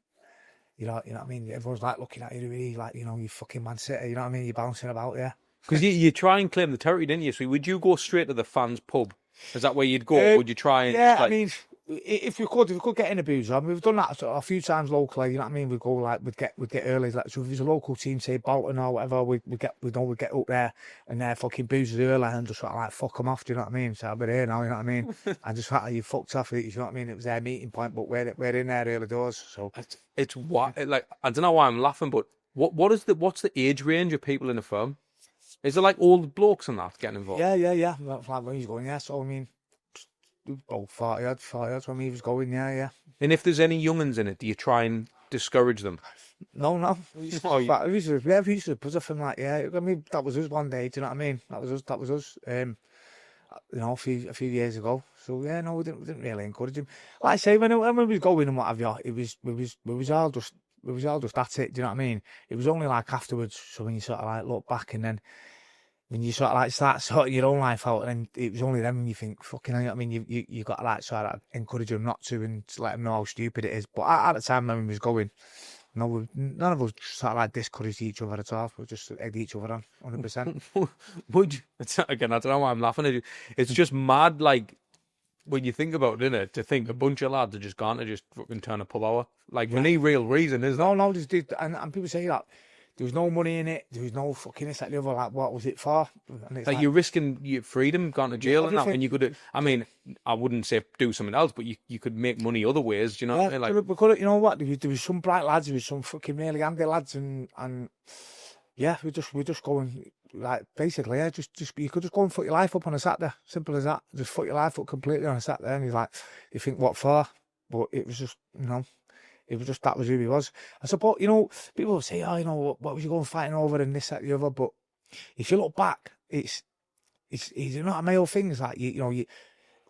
you know what I mean? Everyone's like looking at you, really, like, you fucking Man City, you know what I mean? You're bouncing about, yeah. Because you try and claim the territory, didn't you? So would you go straight to the fans' pub? Is that where you'd go? Or would you try and... Yeah, I mean, if we could get in a boozer, we've done that a few times locally, you know what I mean? We'd go, like, we'd get early, like, so if there's a local team, say Bolton or whatever, we'd get up there, and they're fucking boozers early, and just sort of like fuck them off, do you know what I mean? So we're here now, you know what I mean? And just like, you fucked off, you know what I mean? It was their meeting point, but we're in there early doors, so... It's what, like, I don't know why I'm laughing, but what's the age range of people in the firm? Is there like old blokes and that getting involved? Yeah. That's like when he's going, yeah. So I mean, 40 odds when he was going, yeah. And if there's any young'uns in it, do you try and discourage them? No. We used to put up from like, yeah. I mean, that was us one day. Do you know what I mean? That was us. A few years ago. So yeah, no, we didn't really encourage him. Like I say, when we was going and what have you, we was all just at it. Do you know what I mean? It was only like afterwards. So when you sort of like look back, and then when you sort of like start sorting your own life out, and it was only then when you think, fucking, I mean, you got to like sort of encourage them not to, and to let them know how stupid it is. But at the time when we was going, no, none of us sort of like discouraged each other at all. We just egged each other on, 100%. Would you, again, I don't know why I'm laughing at you. It's just mad, like, when you think about it, innit, to think a bunch of lads are just gone to just fucking turn a pub hour. Like, for any real reason, is No, just did, and people say that there was no money in it, there was no fucking this, that, the other, like, what was it for? And it's like you're risking your freedom, going to jail and that, and you could, I mean, I wouldn't say do something else, but you could make money other ways, do you know what I mean? Like, we could, you know what, there was some bright lads, there was some fucking really handy lads, and yeah, we're just going, like, basically, yeah, just you could just go and fuck your life up on a Saturday, simple as that, just fuck your life up completely on a Saturday, and he's like, you think, what for? But it was just, you know, it was just, that was who he was. I suppose, you know, people will say, oh, you know, what was you going fighting over and this, that, the other, but if you look back, it's you know, a male thing, it's like, you know,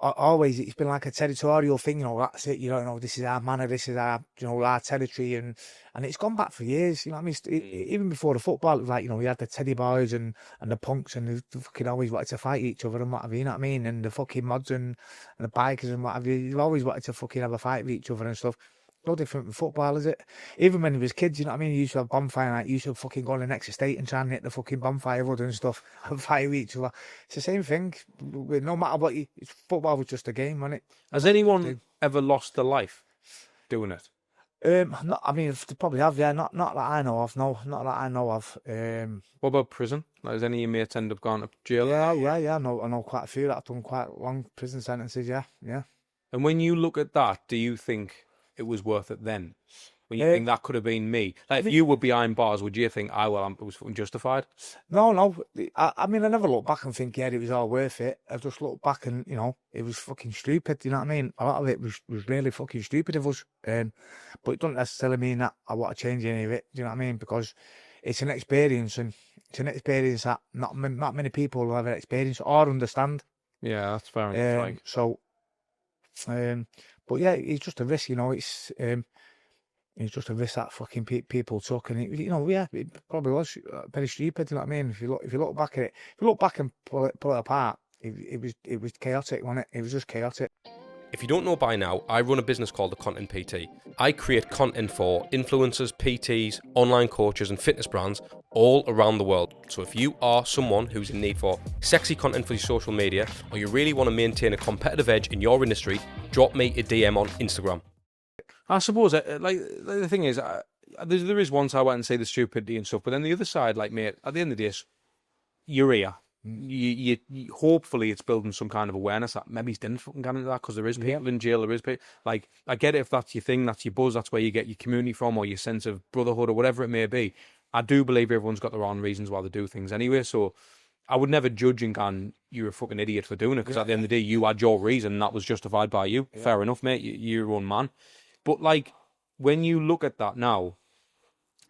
always, it's been like a territorial thing, you know, that's it, you don't know, this is our manor, this is our, you know, our territory, and it's gone back for years, you know what I mean? Even before the football, it was like, you know, we had the Teddy Boys and the punks, and they fucking always wanted to fight each other and what have you, you know what I mean? And the fucking mods and the bikers and what have you, you've always wanted to fucking have a fight with each other and stuff. No different from football, is it? Even when we was kids, you know what I mean? You used to have bonfire night, you used to fucking go on the next estate and try and hit the fucking bonfire wood and stuff and fight with each other. It's the same thing. No matter what, football was just a game, wasn't it? has anyone ever lost their life doing it? Not, I mean, they probably have, yeah. Not that I know of, no. Not that I know of. What about prison? Like, has any of your mates end up going to jail? Yeah. I know quite a few that have done quite long prison sentences, yeah. And when you look at that, do you think it was worth it then? When you think that could have been me? Like, if you were behind bars, would you think, it was fucking justified? No. I mean, I never look back and think, yeah, it was all worth it. I just look back and, you know, it was fucking stupid, you know what I mean? A lot of it was really fucking stupid of us. But it doesn't necessarily mean that I want to change any of it, do you know what I mean? Because it's an experience, and it's an experience that not many people will ever experience or understand. Yeah, that's fair enough. But yeah, it's just a risk, you know. It's just a risk that fucking people took, and it, you know, yeah, it probably was very stupid. You know what I mean? If you look back at it, if you look back and pull it apart, it was chaotic, wasn't it? It was just chaotic. If you don't know by now, I run a business called The Content PT. I create content for influencers, PTs, online coaches and fitness brands all around the world. So if you are someone who's in need for sexy content for your social media, or you really want to maintain a competitive edge in your industry, drop me a DM on Instagram. I suppose, like, the thing is, there is one side I and say the stupidity and stuff, but then the other side, like, mate, at the end of the day, you're here. You hopefully it's building some kind of awareness that maybe didn't fucking get into that, because there is people in jail, there is people, like, I get it if that's your thing, that's your buzz, that's where you get your community from, or your sense of brotherhood, or whatever it may be. I do believe everyone's got their own reasons why they do things anyway, so I would never judge and go, you're a fucking idiot for doing it, because at the end of the day, you had your reason, and that was justified by you. Fair enough, mate, you're your own man. But, like, when you look at that now,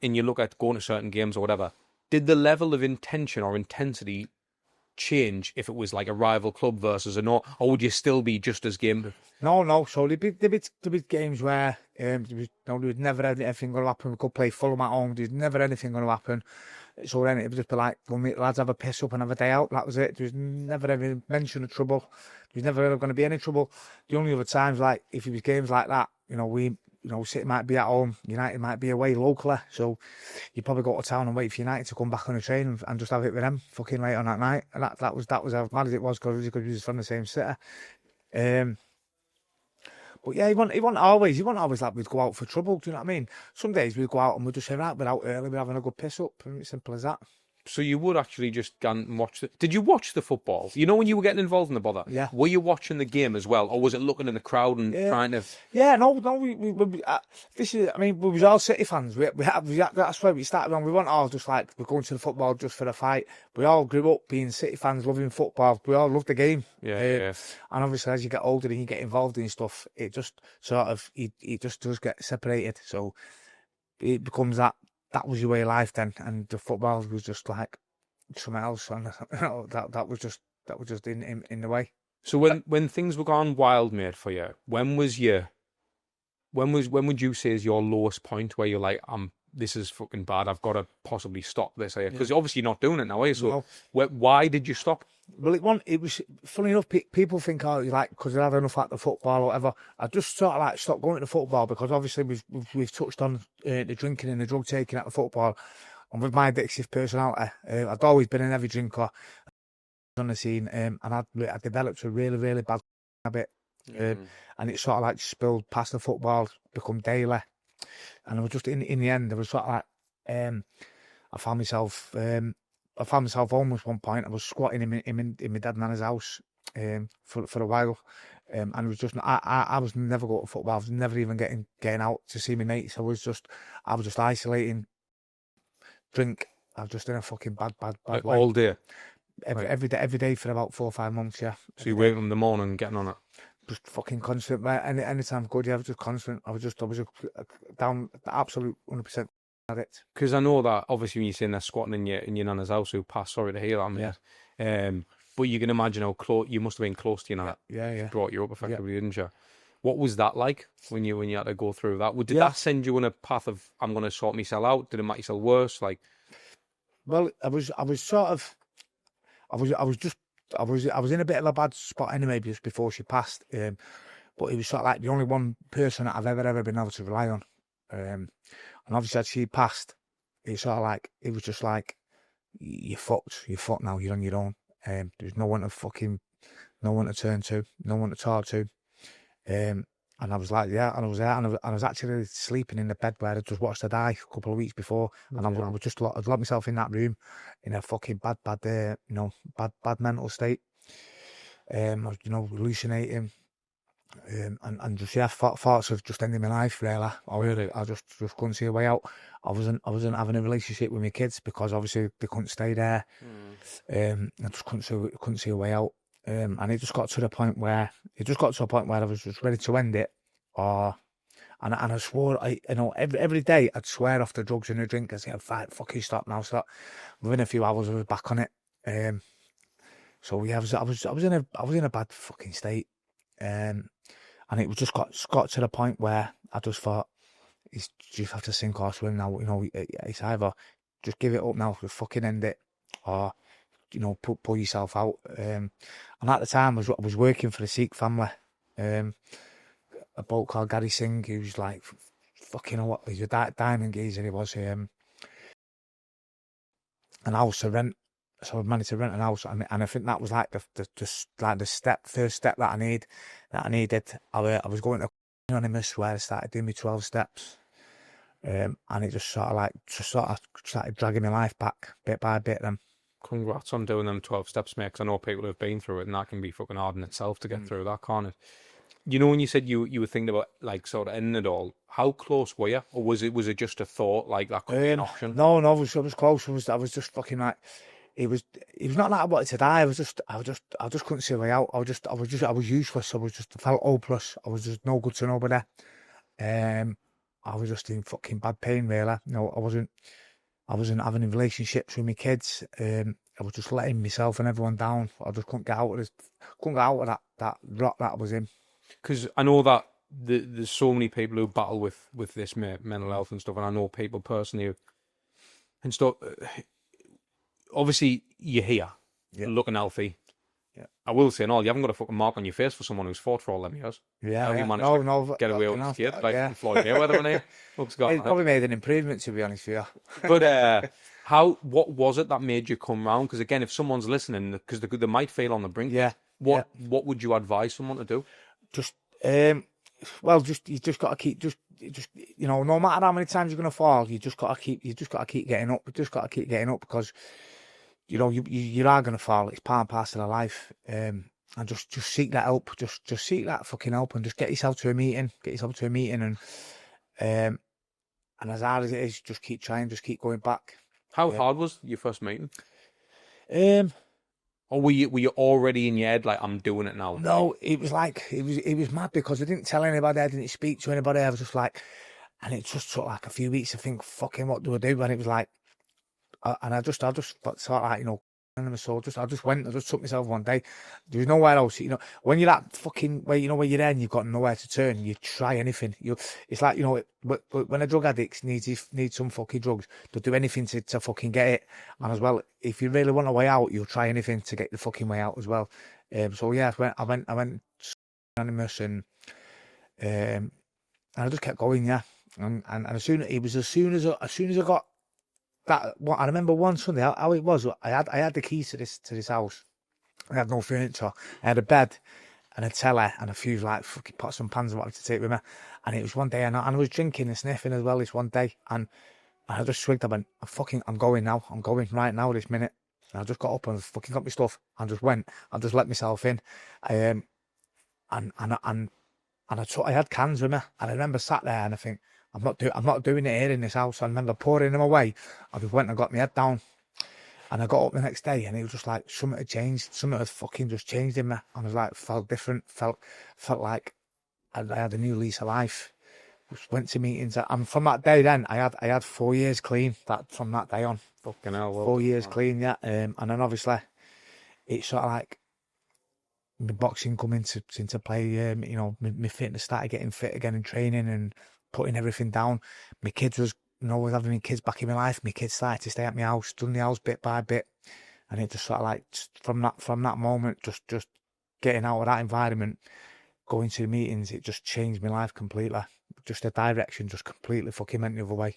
and you look at going to certain games or whatever, did the level of intention or intensity change if it was like a rival club versus a no, or would you still be just as game? No. So there'd be games where there was never anything going to happen. We could play Fulham at home. There's never anything going to happen. So then it would just be like, we'll meet lads, have a piss up and have a day out. That was it. There was never ever mention of trouble. There was never ever going to be any trouble. The only other times, like, if it was games like that, you know, City might be at home, United might be away locally, so you probably go to town and wait for United to come back on the train and just have it with them fucking late on that night. And that was how mad as it was, because we was from the same city. But yeah, he wasn't always like we'd go out for trouble, do you know what I mean? Some days we'd go out and we'd just say, right, we're out early, we're having a good piss up, and it's simple as that. So you would actually just go and watch Did you watch the football? You know, when you were getting involved in the bother? Yeah. Were you watching the game as well, or was it looking in the crowd and trying to? Yeah, no. This is. I mean, we was all City fans. That's where we started. We weren't all just like we're going to the football just for the fight. We all grew up being City fans, loving football. We all loved the game. Yeah. And obviously, as you get older and you get involved in stuff, it just sort of it just does get separated. So it becomes that was your way of life then, and the football was just like something else, and you know, that was just in the way. So when things were going wild, mate, for you, when would you say is your lowest point where you're like, this is fucking bad, I've got to possibly stop this here? Because obviously you're not doing it now, are you? So why did you stop? Well, it was funny enough. People think, oh, like, because they had enough at the football or whatever. I just sort of like stopped going to football, because obviously we've touched on the drinking and the drug taking at the football, and with my addictive personality, I'd always been an heavy drinker on the scene, and I developed a really, really bad habit. And it sort of like spilled past the football, become daily. And I was just in the end, I was sort of like, I found myself homeless one point. I was squatting in my dad and nana's house for a while. And it was just, I was never going to football. I was never even getting out to see my mates. I was just isolating, drink. I was just in a fucking bad Like way. all day? Every day for about 4 or 5 months, yeah. So you wake up in the morning and getting on it? Just fucking constant, mate. Anytime good, yeah, I was just constant. I was down the absolute 100% addict. Because I know that obviously when you're saying they're squatting in your nana's house, who passed, sorry to hear that, mate. Yeah. But you can imagine how close you must have been close to your nana. Yeah. Brought you up effectively, didn't you? What was that like when you had to go through that? Did that send you on a path of I'm going to sort myself out? Did it make yourself worse? Like, well, I was in a bit of a bad spot anyway, just before she passed. But it was sort of like the only one person that I've ever been able to rely on. And obviously, as she passed, it was just like you're fucked now. You're on your own. There's no one to turn to, no one to talk to. And I was like, yeah, and I was there, and I was actually sleeping in the bed where I just watched her die a couple of weeks before, and I'd locked myself in that room in a fucking bad mental state. I was, hallucinating, and just thoughts of just ending my life. Really, I just couldn't see a way out. I wasn't having a relationship with my kids because obviously they couldn't stay there. I just couldn't see a way out. And it just got to the point where I was just ready to end it. And I swore, every day I'd swear off the drugs and the drink. I'd say, fuck you, stop now, stop. Within a few hours, I was back on it. So yeah, I was in a bad fucking state. And it was just got to the point where I just thought, you just have to sink or swim now. It's either just give it up now, just fucking end it, or pull yourself out. And at the time, I was working for a Sikh family, a bloke called Gary Singh, he was like fucking he's a diamond geezer. He was an house to rent, so I managed to rent an house, and I think that was like the first step that I needed. I was going to Anonymous where I started doing my 12 steps, and it just sort of started dragging my life back bit by bit. Then. Congrats on doing them 12 steps, mate, because I know people who've been through it, and that can be fucking hard in itself to get through that, can't it? When you said you were thinking about like sort of ending it all, how close were you, or was it just a thought like that could be an option? No, I was close. I was just fucking like, it was not that I wanted to die. I just couldn't see a way out. I was useless. I felt hopeless. I was just no good to nobody. I was just in fucking bad pain, really. I wasn't having relationships with my kids. I was just letting myself and everyone down. I just couldn't get out of that rot that I was in. Because I know that there's so many people who battle with this mental health and stuff, and I know people personally and stuff. Obviously, you're here, looking healthy. Yeah. I will say, you haven't got a fucking mark on your face for someone who's fought for all them years. Yeah, How you managed to get away with it, like Floyd Mayweather in here. It's probably made an improvement, to be honest with you. But what was it that made you come round? Because again, if someone's listening, because they might feel on the brink. What would you advise someone to do? Just you just got to keep no matter how many times you're gonna fall, you just got to keep getting up. You just got to keep getting up because you are gonna fall. It's part and parcel of life. And just seek that help. Just seek that fucking help, and just get yourself to a meeting. And as hard as it is, just keep trying. Just keep going back. How hard was your first meeting? Or were you already in your head like, I'm doing it now? No, it was like, it was mad because I didn't tell anybody, I didn't speak to anybody, I was just like, and it just took like a few weeks to think, fucking what do I do? And it was like, and I just sort of like, so I just took myself one day. There was nowhere else, when you're at fucking, where you're there and you've got nowhere to turn, you try anything. It's like, when a drug addict needs some fucking drugs, they'll do anything to fucking get it. And as well, if you really want a way out, you'll try anything to get the fucking way out as well. So yeah, I went anonymous and I just kept going, yeah. And as soon as I got that, I remember one Sunday how it was. I had the keys to this house. I had no furniture. I had a bed, and a telly and a few like fucking pots and pans I wanted to take with me. And it was one day, and I was drinking and sniffing as well this one day, and I just swigged. I went, I'm going now. I'm going right now this minute. And I just got up and fucking got my stuff and just went. I just let myself in. And I had cans with me, and I remember sat there and I think, I'm not doing it here in this house. I remember pouring them away. I just went and got my head down, and I got up the next day, and it was just like something had changed. Something had fucking just changed in me. I was like, felt different. Felt like I had a new lease of life. Just went to meetings, and from that day then, I had 4 years clean. From that day on, Fucking hell. 4 years clean, yeah. And then obviously, it's sort of like the boxing come into play. You know, my fitness started getting fit again and training and putting everything down. My kids was, you know, was having my kids back in my life. My kids started to stay at my house, done the house bit by bit, and it just sort of like from that moment, just getting out of that environment, going to the meetings, it just changed my life completely. Just the direction just completely fucking went the other way.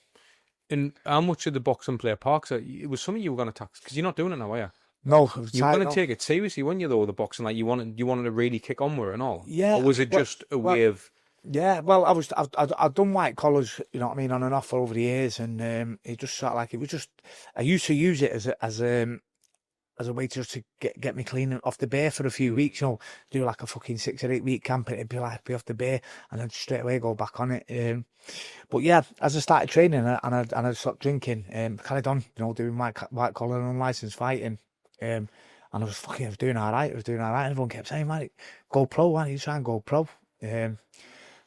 And how much did the boxing play a part? So it was something you were going to tax, because you're not doing it now, are you? No, you were going to take it seriously, weren't you, though, the boxing? Like, you wanted to really kick on with it and all? Yeah. Or was it just a way of... Yeah, well, I've done white collars, you know what I mean, on and off over the years, and it just sort of like, it was just, I used to use it as a way to get me clean off the beer for a few weeks, you know, do like a fucking 6 or 8 week camp, and it'd be like, be off the beer, and then straight away go back on it. But yeah, as I started training and I stopped drinking, carried on, you know, doing white collar and unlicensed fighting, and I was doing all right. Everyone kept saying, man, go pro, why don't you try and go pro?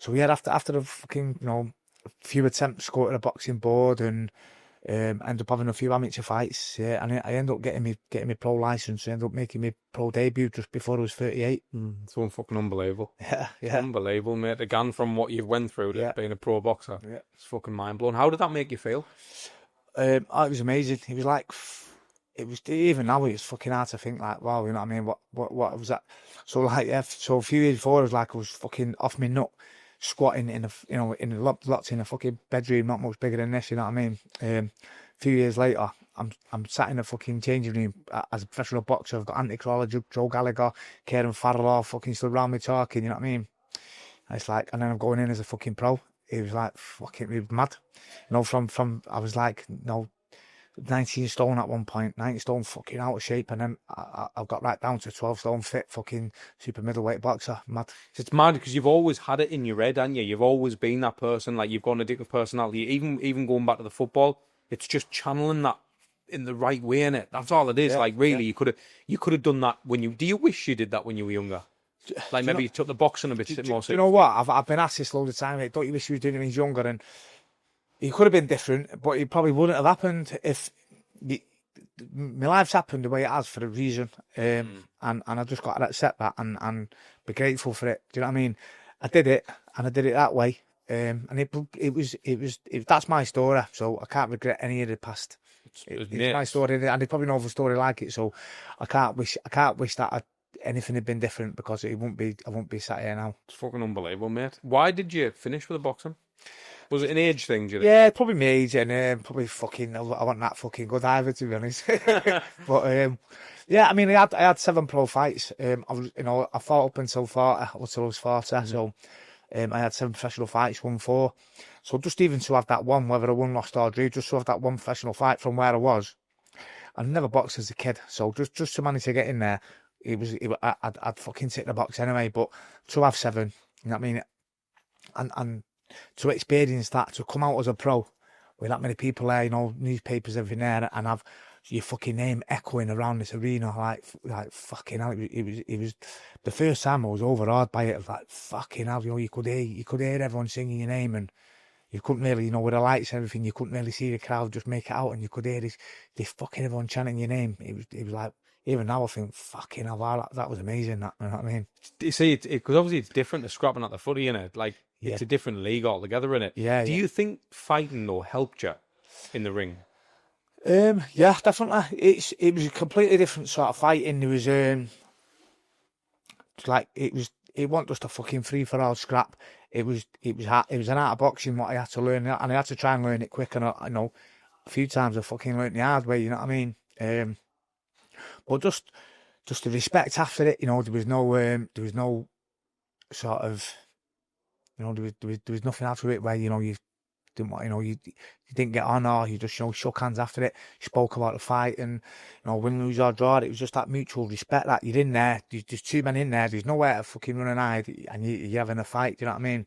So yeah, after the fucking, you know, a few attempts to go to the boxing board and end up having a few amateur fights, and I ended up getting me pro license. I ended up making my pro debut just before I was 38. It's so fucking unbelievable. Yeah. Unbelievable, mate. Again, from what you've went through to being a pro boxer, it's fucking mind blowing. How did that make you feel? It was amazing. It was like, even now it's fucking hard to think like, wow, you know what I mean? What was that? So like, yeah, so a few years before, I was fucking off my nut, squatting locked in a fucking bedroom, not much bigger than this, you know what I mean? A few years later, I'm sat in a fucking changing room as a professional boxer. I've got Andy Crawler, Joe Gallagher, Kieran Farrell all fucking stood around me talking, you know what I mean? And it's like, and then I'm going in as a fucking pro. It was like fucking, it was mad. You know, from I was like, you know, 19 stone at one point, 90 stone fucking out of shape, and then I got right down to 12 stone fit fucking super middleweight boxer. Mad. It's mad because you've always had it in your head, haven't you? You've always been that person, like you've got an addictive personality. Even going back to the football, it's just channeling that in the right way, innit? That's all it is. Yeah, like really, you could have done that when you. Do you wish you did that when you were younger? Like maybe you took the boxing a bit more. Do you know what? I've been asked this loads of time. Like, don't you wish you were doing it when you was younger? And it could have been different, but it probably wouldn't have happened if my life's happened the way it has for a reason. And I just got to accept that and be grateful for it. Do you know what I mean? I did it, and I did it that way. And it was that's my story. So I can't regret any of the past. It's my story, and they probably know of a story like it. So I can't wish that anything had been different, because I won't be sat here now. It's fucking unbelievable, mate. Why did you finish with the boxing? Was it an age thing, do you think? Yeah, probably my age, and probably fucking, I wasn't that fucking good either, to be honest. But yeah, I mean, I had 7 pro fights. I fought up until 40, until I was 40. So I had 7 professional fights, won 4. So just even to have that one, whether I won, lost or drew, just to have that one professional fight from where I was. I never boxed as a kid, so just to manage to get in there, I'd fucking tick the box anyway. But to have 7, you know what I mean, and to experience that, to come out as a pro with that many people there, you know, newspapers, everything there, and have your fucking name echoing around this arena, like fucking hell. It was the first time I was overawed by it. I was like, fucking hell, you know, you could hear everyone singing your name, and you couldn't really, you know, with the lights and everything, you couldn't really see the crowd just make it out, and you could hear this fucking everyone chanting your name. It was like, even now I think, fucking hell, wow, that was amazing. That, you know what I mean? You see, because obviously it's different to scrapping at the footy, innit? Like, it's a different league altogether, innit? Yeah. Do you think fighting though helped you in the ring? Yeah, definitely. It was a completely different sort of fighting. There was it wasn't just a fucking free for all scrap. It was an art of boxing what I had to learn, and I had to try and learn it quick. And I know a few times I fucking learned the hard way. You know what I mean? But just the respect after it. You know, there was no sort of, there was nothing after it where, you didn't want, you didn't get on, or you just, shook hands after it, spoke about the fight, and, win, lose or draw, it was just that mutual respect that you're in there, there's two men in there, there's nowhere to fucking run and hide, and you're having a fight, do you know what I mean?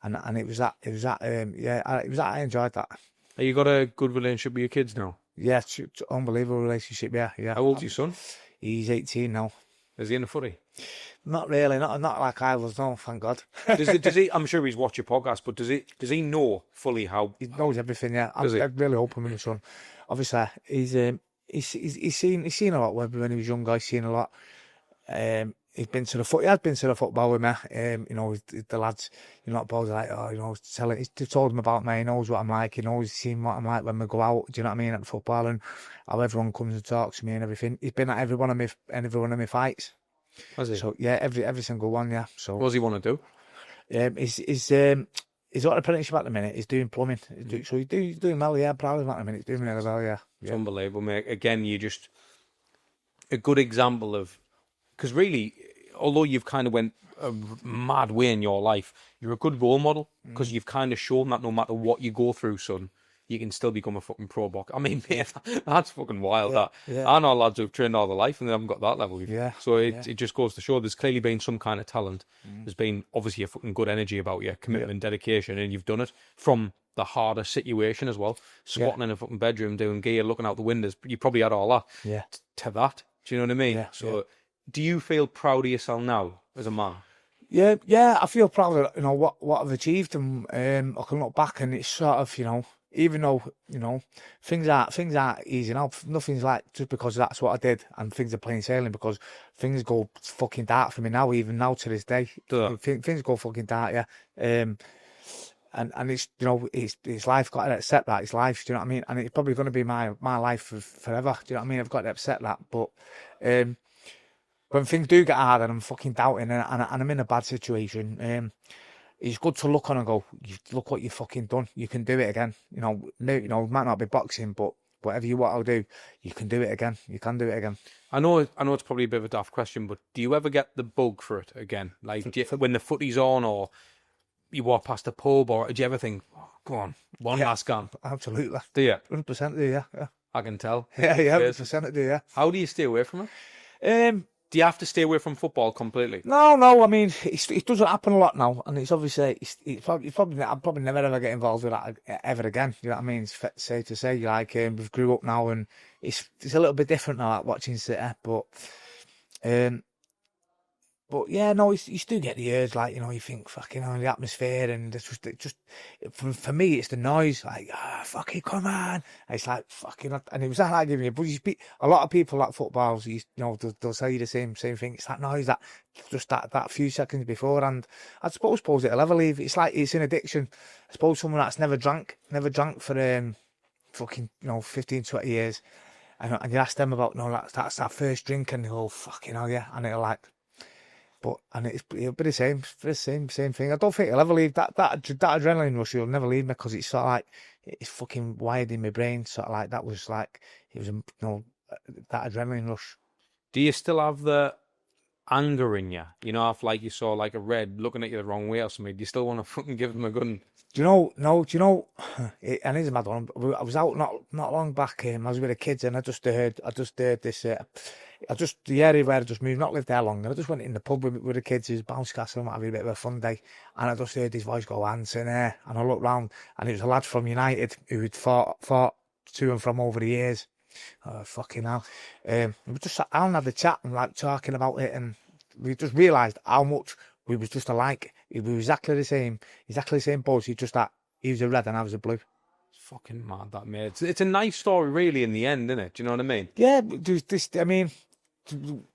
And it was that, I enjoyed that. Have you got a good relationship with your kids now? Yeah, it's unbelievable relationship, yeah. How old's your son? He's 18 now. Is he in the footy? Not really, not like I was, no, thank God. Does he? I'm sure he's watched your podcast, but does he know fully how? He knows everything, yeah. Does he? I'm really open with my son. Obviously, he's seen a lot when he was younger. He's seen a lot. He has been to the football with me. The lads, boys are like, they told him about me. He knows what I'm like. He knows, he's seen what I'm like when we go out. Do you know what I mean, at the football, and how everyone comes and talks to me and everything. He's been at every one of my fights. Has he? So yeah, every single one, yeah. So what does he want to do? He's got an apprenticeship at the minute. He's doing plumbing. So he's doing well, yeah. Proud of him at the minute. He's doing really well, yeah. It's unbelievable, mate. Again, you just a good example of, because really, although you've kind of went a mad way in your life, you're a good role model, because you've kind of shown that no matter what you go through, son, you can still become a fucking pro boxer. I mean, mate, that's fucking wild. Yeah. I know lads who've trained all their life and they haven't got that level. Yeah. So it just goes to show there's clearly been some kind of talent. There's been obviously a fucking good energy about you, commitment, dedication, and you've done it from the harder situation as well. Squatting in a fucking bedroom, doing gear, looking out the windows. You probably had all that. Yeah. To that. Do you know what I mean? Yeah. So do you feel proud of yourself now as a man? Yeah, I feel proud of what I've achieved, and I can look back and it's sort of, even though things aren't easy now, nothing's like just because that's what I did and things are plain sailing, because things go fucking dark for me now, even now to this day. Things go fucking dark, yeah. And it's it's life. Got to accept that it's life. Do you know what I mean? And it's probably going to be my life forever. Do you know what I mean? I've got to accept that. But when things do get hard and I'm fucking doubting and I'm in a bad situation, it's good to look on and go, look what you've fucking done. You can do it again. It might not be boxing, but whatever you want to do, you can do it again. You can do it again. I know it's probably a bit of a daft question, but do you ever get the bug for it again? Like when the footy's on, or you walk past a pub, or do you ever think, oh, go on, one last gun? Absolutely. Do you? 100% do, yeah. I can tell. Yeah, 100% do, yeah. How do you stay away from it? Do you have to stay away from football completely? No. I mean, it doesn't happen a lot now, and it's obviously I'll probably never ever get involved with that ever again. You know what I mean? It's safe to say. Like we've grew up now, and it's a little bit different now, like watching City. But yeah, no, you still get the urge, like you think fucking the atmosphere, and it's just for me, it's the noise, like fucking come on. It's like fucking, and it was like giving me a buzz. A lot of people like footballs, they'll say the same thing. It's that noise, that just that few seconds before, and I suppose it'll ever leave. It's like it's an addiction. I suppose someone that's never drank for fucking 15, 20 years, and you ask them about that's that first drink, and they'll fucking yeah, and it'll like. It'll be the same thing. I don't think it'll ever leave. That adrenaline rush will never leave me, because it's sort of like it's fucking wired in my brain. Sort of like that was like it was that adrenaline rush. Do you still have the anger in you? If like you saw like a red looking at you the wrong way or something, do you still want to fucking give them a gun? Do you know? And it's a mad one. I was out not long back. I was with the kids, and I just heard this. The area where I just moved, not lived there long, and I just went in the pub with the kids. It was Bounce Castle, having a bit of a fun day, and I just heard his voice go, "Hanson there," and I looked round, and it was a lad from United who had fought to and from over the years. Oh, fucking hell. We just sat down and had the chat and like talking about it, and we just realised how much we was just alike. We were exactly the same boat. It's just that he was a red and I was a blue. It's fucking mad, that, mate. It's a nice story, really, in the end, isn't it? Do you know what I mean? Yeah,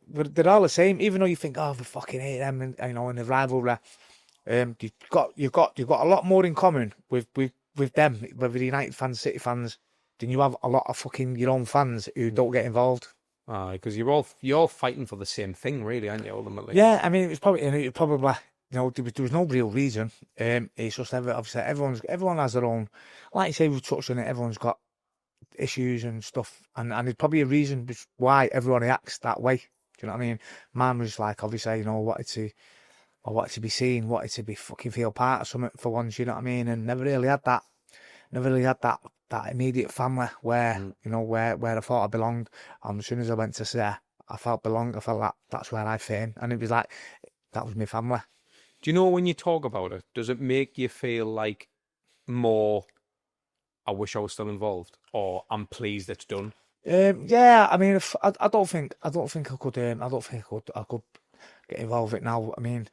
they're all the same. Even though you think, oh, we fucking hate them, and in the rivalry, you've got a lot more in common with them, whether United fans, City fans, than you have a lot of fucking your own fans who don't get involved. Because you're all fighting for the same thing, really, aren't you? Ultimately. Yeah, I mean, it was probably there was no real reason. It's just obviously everyone has their own. Like you say, we've touched on it. Everyone's got issues and stuff, and there's probably a reason why everyone acts that way. Do you know what I mean? Mine was like, obviously, wanted I wanted to be seen, wanted to be fucking feel part of something for once, you know what I mean? And never really had that. Never really had that immediate family where, you know, where I thought I belonged. And as soon as I went to say, I felt belonged. I felt like that's where I fit in. And it was like, that was my family. Do you know when you talk about it, does it make you feel like more, I wish I was still involved, or I'm pleased it's done? Yeah, I mean, I don't think I could get involved with it now. I mean,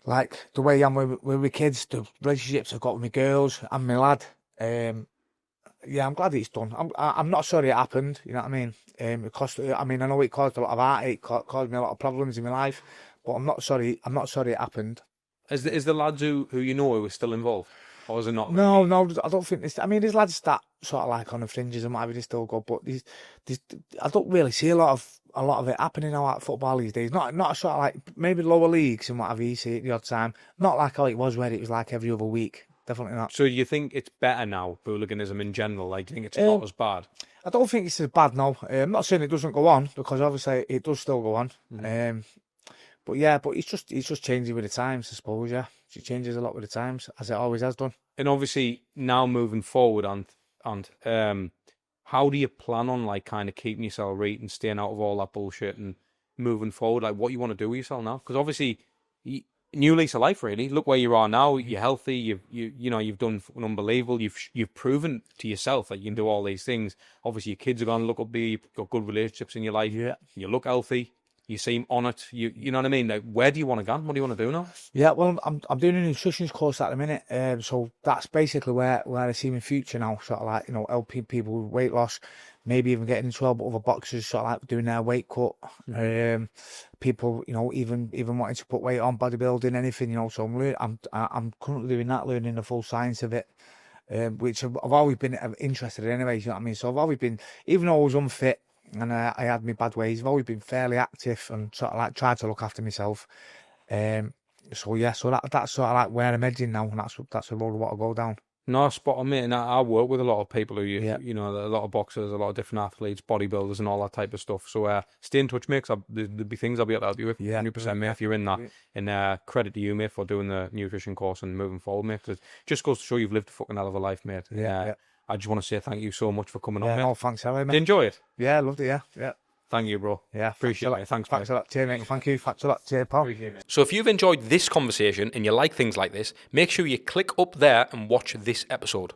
like the way I'm with my kids, the relationships I've got with my girls and my lad. Yeah, I'm glad it's done. I'm not sorry it happened. You know what I mean? It cost. I mean, I know it caused a lot of heartache, caused me a lot of problems in my life, but I'm not sorry. I'm not sorry it happened. Is the lads who you know who are still involved, or is it not? No, I don't think this. I mean, there's lads that sort of like on the fringes and whatever, they still go, but these, I don't really see a lot of it happening now at football these days. Not sort of like maybe lower leagues and whatever you see at the odd time. Not like how it was where it was like every other week. Definitely not. So you think it's better now, hooliganism in general? Like, do you think it's not as bad? I don't think it's as bad now. I'm not saying it doesn't go on, because obviously it does still go on. But yeah, but it's just changing with the times, I suppose. Yeah, it changes a lot with the times, as it always has done. And obviously now moving forward, and how do you plan on like kind of keeping yourself right and staying out of all that bullshit and moving forward? Like, what you want to do with yourself now? Because obviously, new lease of life, really. Look where you are now. You're healthy. You've done unbelievable. You've proven to yourself that you can do all these things. Obviously, your kids are going to look up to you. You've got good relationships in your life. Yeah. You look healthy. You seem on it. You know what I mean? Like, where do you want to go? What do you want to do now? Yeah, well, I'm doing a nutrition course at the minute. So that's basically where I see my future now. Sort of like, you know, helping people with weight loss, maybe even getting into other boxers, sort of like doing their weight cut. People, you know, even wanting to put weight on, bodybuilding, anything, you know. So I'm currently doing that, learning the full science of it, which I've always been interested in anyway. You know what I mean? So I've always been, even though I was unfit, and I had my bad ways, I've always been fairly active and sort of like tried to look after myself. So yeah, so that's sort of like where I'm heading now, and that's the road I want to go down. No, spot on, mate. And I work with a lot of people who you know, a lot of boxers, a lot of different athletes, bodybuilders, and all that type of stuff. So stay in touch, mate. There'll be things I'll be able to help you with. Yeah, 100%, mate. If you're in that, and credit to you, mate, for doing the nutrition course and moving forward, mate. Because it just goes to show you've lived a fucking hell of a life, mate. Yeah. I just want to say thank you so much for coming on, mate. No, thanks, Harry, mate. Did you enjoy it? Yeah, I loved it, yeah. Thank you, bro. Yeah, appreciate it. Thanks a lot. Cheers, mate. Thank you. Thanks a lot. Cheers, pal. So if you've enjoyed this conversation and you like things like this, make sure you click up there and watch this episode.